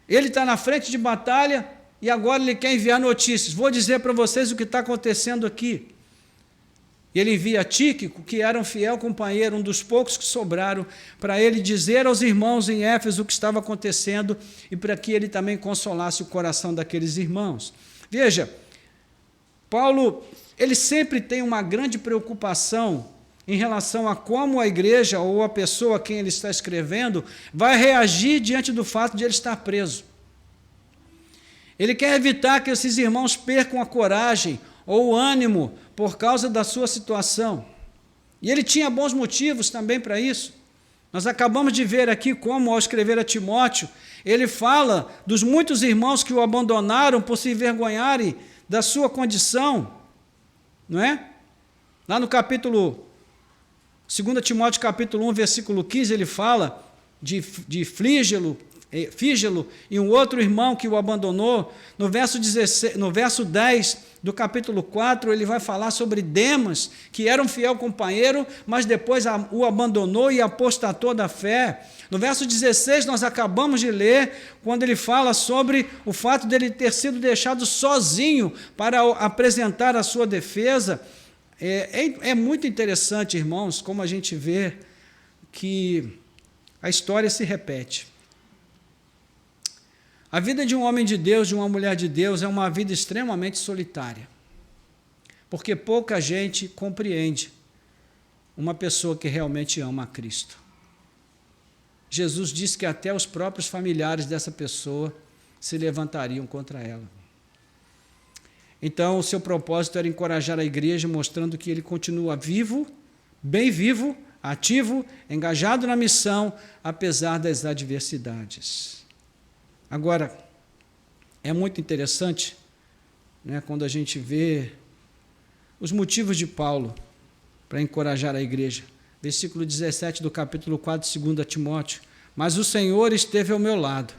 ele está na frente de batalha e agora ele quer enviar notícias. Vou dizer para vocês o que está acontecendo aqui. Ele envia Tíquico, que era um fiel companheiro, um dos poucos que sobraram, para ele dizer aos irmãos em Éfeso o que estava acontecendo e para que ele também consolasse o coração daqueles irmãos. Veja, Paulo, ele sempre tem uma grande preocupação em relação a como a igreja ou a pessoa a quem ele está escrevendo vai reagir diante do fato de ele estar preso. Ele quer evitar que esses irmãos percam a coragem ou o ânimo por causa da sua situação. E ele tinha bons motivos também para isso. Nós acabamos de ver aqui como, ao escrever a Timóteo, ele fala dos muitos irmãos que o abandonaram por se envergonharem da sua condição, não é? Lá no capítulo 2 Timóteo capítulo 1, versículo 15, ele fala de Fígelo e um outro irmão que o abandonou. No verso 10 do capítulo 4, ele vai falar sobre Demas, que era um fiel companheiro, mas depois o abandonou e apostatou da fé. No verso 16, nós acabamos de ler, quando ele fala sobre o fato dele ter sido deixado sozinho para apresentar a sua defesa. É muito interessante, irmãos, como a gente vê que a história se repete. A vida de um homem de Deus, de uma mulher de Deus, é uma vida extremamente solitária, porque pouca gente compreende uma pessoa que realmente ama a Cristo. Jesus disse que até os próprios familiares dessa pessoa se levantariam contra ela. Então, o seu propósito era encorajar a igreja, mostrando que ele continua vivo, bem vivo, ativo, engajado na missão, apesar das adversidades. Agora, é muito interessante, né, quando a gente vê os motivos de Paulo para encorajar a igreja. Versículo 17 do capítulo 4, 2 Timóteo. Mas o Senhor esteve ao meu lado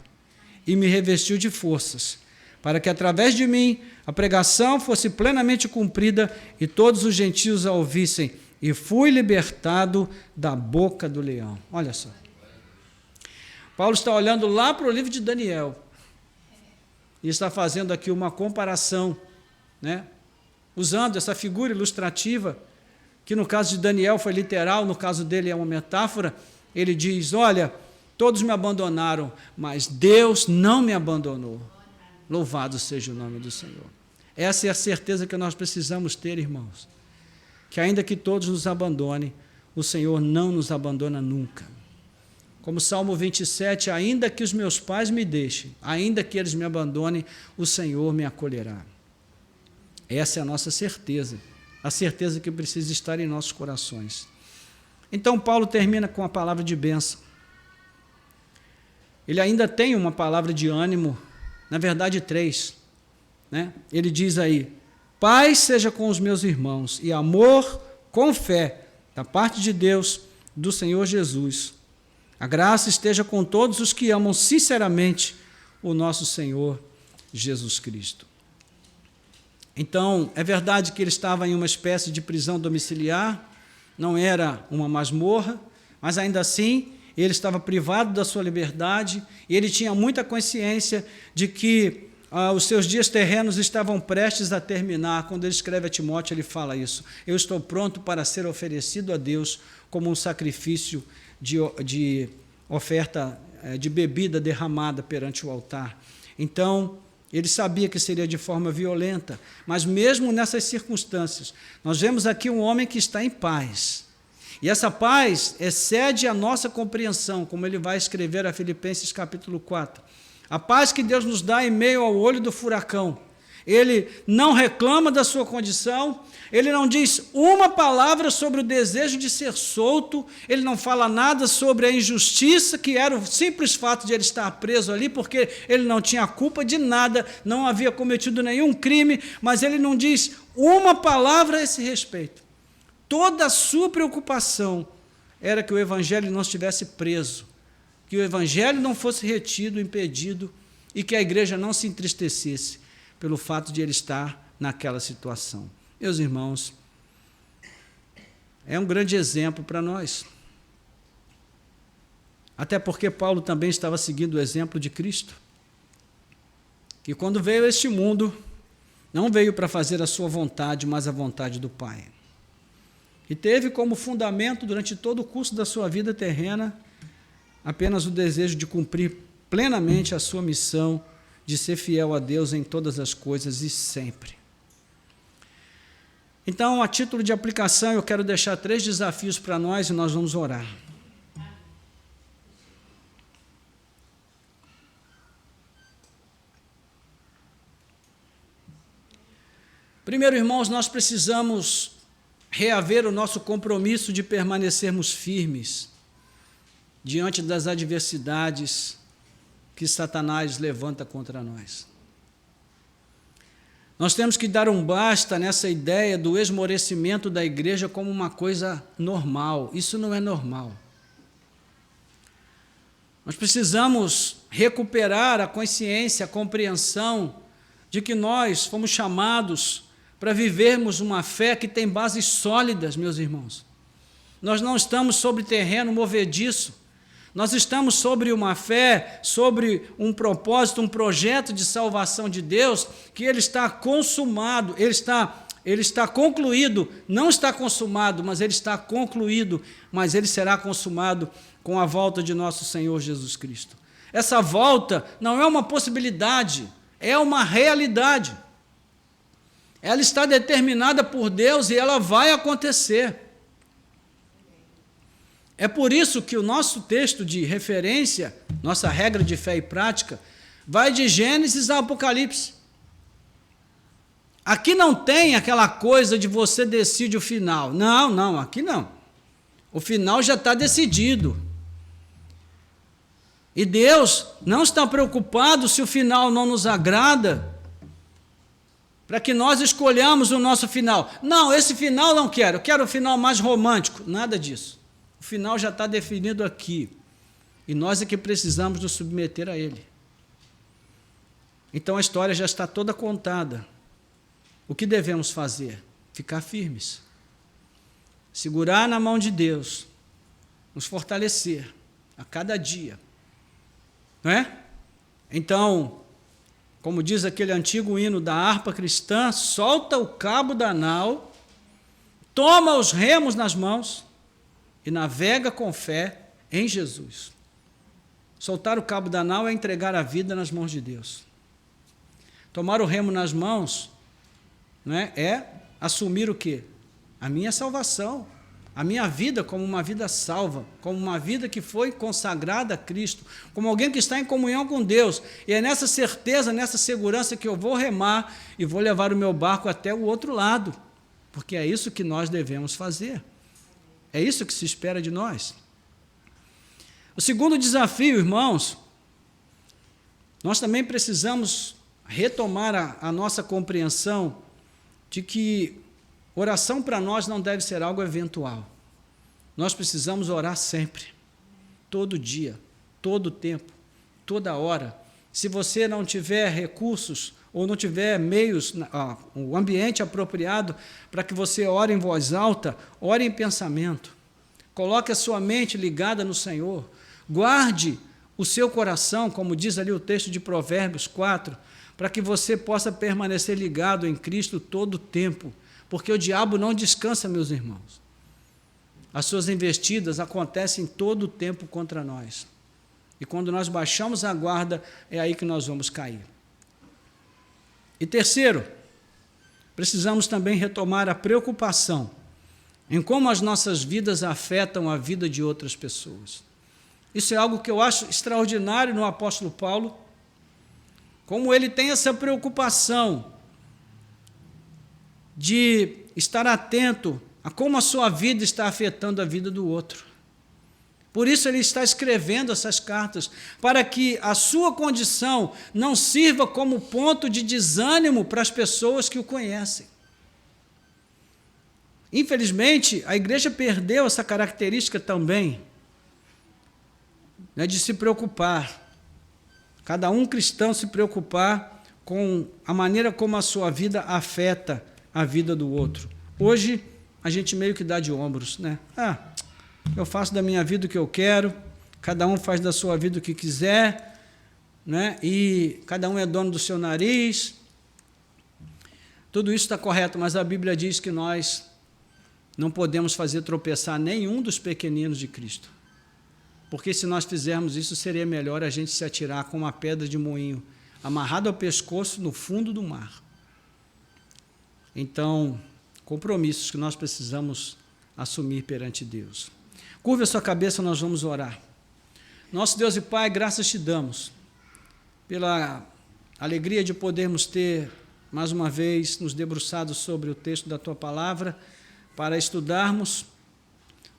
e me revestiu de forças, para que através de mim a pregação fosse plenamente cumprida e todos os gentios a ouvissem, e fui libertado da boca do leão. Olha só. Paulo está olhando lá para o livro de Daniel e está fazendo aqui uma comparação, né? Usando essa figura ilustrativa, que no caso de Daniel foi literal, no caso dele é uma metáfora. Ele diz, olha, todos me abandonaram, mas Deus não me abandonou. Louvado seja o nome do Senhor. Essa é a certeza que nós precisamos ter, irmãos, que ainda que todos nos abandonem, o Senhor não nos abandona nunca. Como Salmo 27, ainda que os meus pais me deixem, ainda que eles me abandonem, o Senhor me acolherá. Essa é a nossa certeza, a certeza que precisa estar em nossos corações. Então, Paulo termina com a palavra de bênção. Ele ainda tem uma palavra de ânimo, na verdade 3. Né? Ele diz aí, paz seja com os meus irmãos e amor com fé, da parte de Deus, do Senhor Jesus. A graça esteja com todos os que amam sinceramente o nosso Senhor Jesus Cristo. Então, é verdade que ele estava em uma espécie de prisão domiciliar, não era uma masmorra, mas ainda assim ele estava privado da sua liberdade e ele tinha muita consciência de que os seus dias terrenos estavam prestes a terminar. Quando ele escreve a Timóteo, ele fala isso. Eu estou pronto para ser oferecido a Deus como um sacrifício de oferta de bebida derramada perante o altar. Então, ele sabia que seria de forma violenta, mas mesmo nessas circunstâncias, nós vemos aqui um homem que está em paz. E essa paz excede a nossa compreensão, como ele vai escrever a Filipenses capítulo 4. A paz que Deus nos dá em meio ao olho do furacão. ele não reclama da sua condição, ele não diz uma palavra sobre o desejo de ser solto, ele não fala nada sobre a injustiça, que era o simples fato de ele estar preso ali, porque ele não tinha culpa de nada, não havia cometido nenhum crime, mas ele não diz uma palavra a esse respeito. Toda a sua preocupação era que o evangelho não estivesse preso, que o evangelho não fosse retido, impedido, e que a igreja não se entristecesse pelo fato de ele estar naquela situação. Meus irmãos, é um grande exemplo para nós. Até porque Paulo também estava seguindo o exemplo de Cristo, que quando veio a este mundo, não veio para fazer a sua vontade, mas a vontade do Pai. E teve como fundamento, durante todo o curso da sua vida terrena, apenas o desejo de cumprir plenamente a sua missão, de ser fiel a Deus em todas as coisas e sempre. Então, a título de aplicação, eu quero deixar 3 desafios para nós e nós vamos orar. Primeiro, irmãos, nós precisamos reaver o nosso compromisso de permanecermos firmes diante das adversidades que Satanás levanta contra nós. Nós temos que dar um basta nessa ideia do esmorecimento da igreja como uma coisa normal. Isso não é normal. Nós precisamos recuperar a consciência, a compreensão de que nós fomos chamados para vivermos uma fé que tem bases sólidas, meus irmãos. Nós não estamos sobre terreno movediço. Nós estamos sobre uma fé, sobre um propósito, um projeto de salvação de Deus, que ele está consumado, ele está concluído, não está consumado, mas ele está concluído, mas ele será consumado com a volta de nosso Senhor Jesus Cristo. Essa volta não é uma possibilidade, é uma realidade. Ela está determinada por Deus e ela vai acontecer. É por isso que o nosso texto de referência, nossa regra de fé e prática, vai de Gênesis a Apocalipse. Aqui não tem aquela coisa de você decide o final. Não, aqui não. O final já está decidido. E Deus não está preocupado se o final não nos agrada, para que nós escolhamos o nosso final. Não, esse final não quero, eu quero o final mais romântico. Nada disso. O final já está definido aqui. E nós é que precisamos nos submeter a ele. Então a história já está toda contada. O que devemos fazer? Ficar firmes. Segurar na mão de Deus. Nos fortalecer a cada dia. Não é? Então, como diz aquele antigo hino da harpa cristã, solta o cabo da nau, toma os remos nas mãos e navega com fé em Jesus. Soltar o cabo da nau é entregar a vida nas mãos de Deus. Tomar o remo nas mãos, né, é assumir o quê? A minha salvação, a minha vida como uma vida salva, como uma vida que foi consagrada a Cristo, como alguém que está em comunhão com Deus. E é nessa certeza, nessa segurança que eu vou remar e vou levar o meu barco até o outro lado, porque é isso que nós devemos fazer. É isso que se espera de nós. O segundo desafio, irmãos, nós também precisamos retomar a nossa compreensão de que oração para nós não deve ser algo eventual. Nós precisamos orar sempre, todo dia, todo tempo, toda hora. Se você não tiver recursos ou não tiver meios, o ambiente apropriado para que você ore em voz alta, ore em pensamento. Coloque a sua mente ligada no Senhor. Guarde o seu coração, como diz ali o texto de Provérbios 4, para que você possa permanecer ligado em Cristo todo o tempo, porque o diabo não descansa, meus irmãos. As suas investidas acontecem todo o tempo contra nós. E quando nós baixamos a guarda, é aí que nós vamos cair. E terceiro, precisamos também retomar a preocupação em como as nossas vidas afetam a vida de outras pessoas. Isso é algo que eu acho extraordinário no apóstolo Paulo, como ele tem essa preocupação de estar atento a como a sua vida está afetando a vida do outro. Por isso ele está escrevendo essas cartas, para que a sua condição não sirva como ponto de desânimo para as pessoas que o conhecem. Infelizmente, a igreja perdeu essa característica também, né, de se preocupar. Cada um cristão se preocupar com a maneira como a sua vida afeta a vida do outro. Hoje, a gente meio que dá de ombros, né? Eu faço da minha vida o que eu quero, cada um faz da sua vida o que quiser, né? E cada um é dono do seu nariz. Tudo isso está correto, mas a Bíblia diz que nós não podemos fazer tropeçar nenhum dos pequeninos de Cristo. Porque se nós fizermos isso, seria melhor a gente se atirar com uma pedra de moinho, amarrada ao pescoço no fundo do mar. Então, compromissos que nós precisamos assumir perante Deus. Curva a sua cabeça, nós vamos orar. Nosso Deus e Pai, graças te damos pela alegria de podermos ter, mais uma vez, nos debruçado sobre o texto da Tua Palavra, para estudarmos.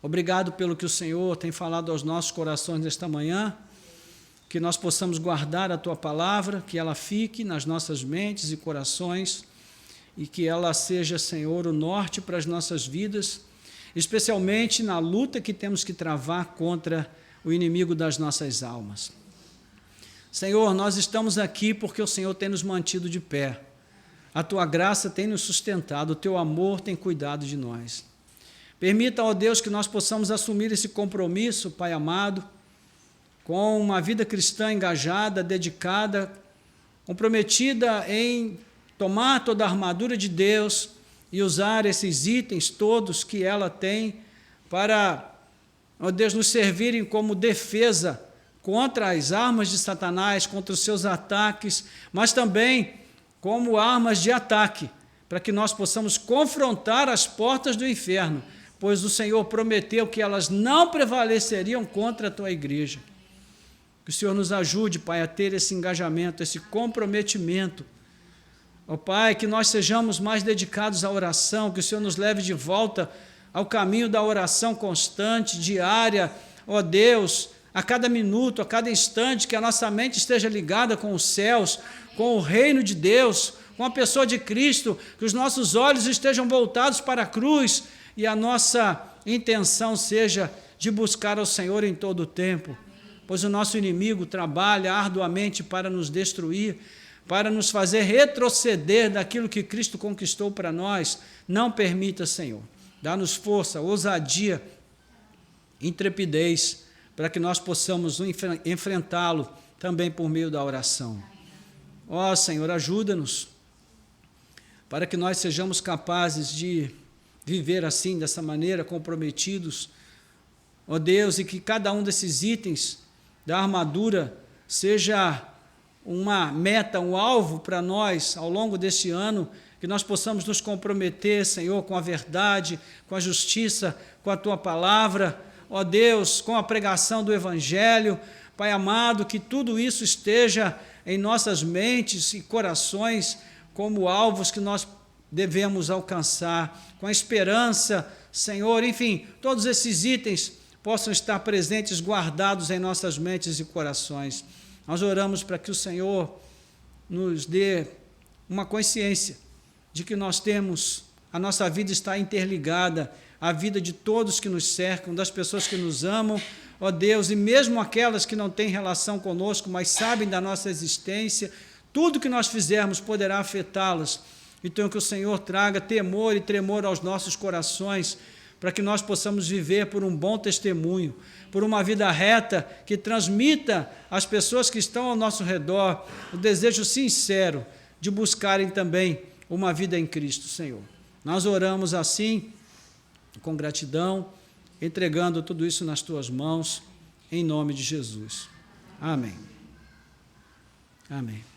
Obrigado pelo que o Senhor tem falado aos nossos corações nesta manhã, que nós possamos guardar a Tua Palavra, que ela fique nas nossas mentes e corações, e que ela seja, Senhor, o norte para as nossas vidas, especialmente na luta que temos que travar contra o inimigo das nossas almas. Senhor, nós estamos aqui porque o Senhor tem nos mantido de pé. A Tua graça tem nos sustentado, o Teu amor tem cuidado de nós. Permita, ó Deus, que nós possamos assumir esse compromisso, Pai amado, com uma vida cristã engajada, dedicada, comprometida em tomar toda a armadura de Deus e usar esses itens todos que ela tem para, ó Deus, nos servirem como defesa contra as armas de Satanás, contra os seus ataques, mas também como armas de ataque, para que nós possamos confrontar as portas do inferno, pois o Senhor prometeu que elas não prevaleceriam contra a Tua igreja. Que o Senhor nos ajude, Pai, a ter esse engajamento, esse comprometimento. Ó Pai, que nós sejamos mais dedicados à oração, que o Senhor nos leve de volta ao caminho da oração constante, diária, ó Deus, a cada minuto, a cada instante, que a nossa mente esteja ligada com os céus, com o reino de Deus, com a pessoa de Cristo, que os nossos olhos estejam voltados para a cruz e a nossa intenção seja de buscar ao Senhor em todo o tempo, pois o nosso inimigo trabalha arduamente para nos destruir, para nos fazer retroceder daquilo que Cristo conquistou para nós. Não permita, Senhor, dá-nos força, ousadia, intrepidez, para que nós possamos enfrentá-lo também por meio da oração. Ó Senhor, ajuda-nos, para que nós sejamos capazes de viver assim, dessa maneira, comprometidos, ó Deus, e que cada um desses itens da armadura seja uma meta, um alvo para nós ao longo deste ano, que nós possamos nos comprometer, Senhor, com a verdade, com a justiça, com a Tua palavra, ó Deus, com a pregação do Evangelho. Pai amado, que tudo isso esteja em nossas mentes e corações como alvos que nós devemos alcançar, com a esperança, Senhor, enfim, todos esses itens possam estar presentes, guardados em nossas mentes e corações. Nós oramos para que o Senhor nos dê uma consciência de que nós temos, a nossa vida está interligada à vida de todos que nos cercam, das pessoas que nos amam, ó Deus, e mesmo aquelas que não têm relação conosco, mas sabem da nossa existência, tudo que nós fizermos poderá afetá-las. Então, que o Senhor traga temor e tremor aos nossos corações, para que nós possamos viver por um bom testemunho, por uma vida reta que transmita às pessoas que estão ao nosso redor o desejo sincero de buscarem também uma vida em Cristo, Senhor. Nós oramos assim, com gratidão, entregando tudo isso nas Tuas mãos, em nome de Jesus. Amém. Amém.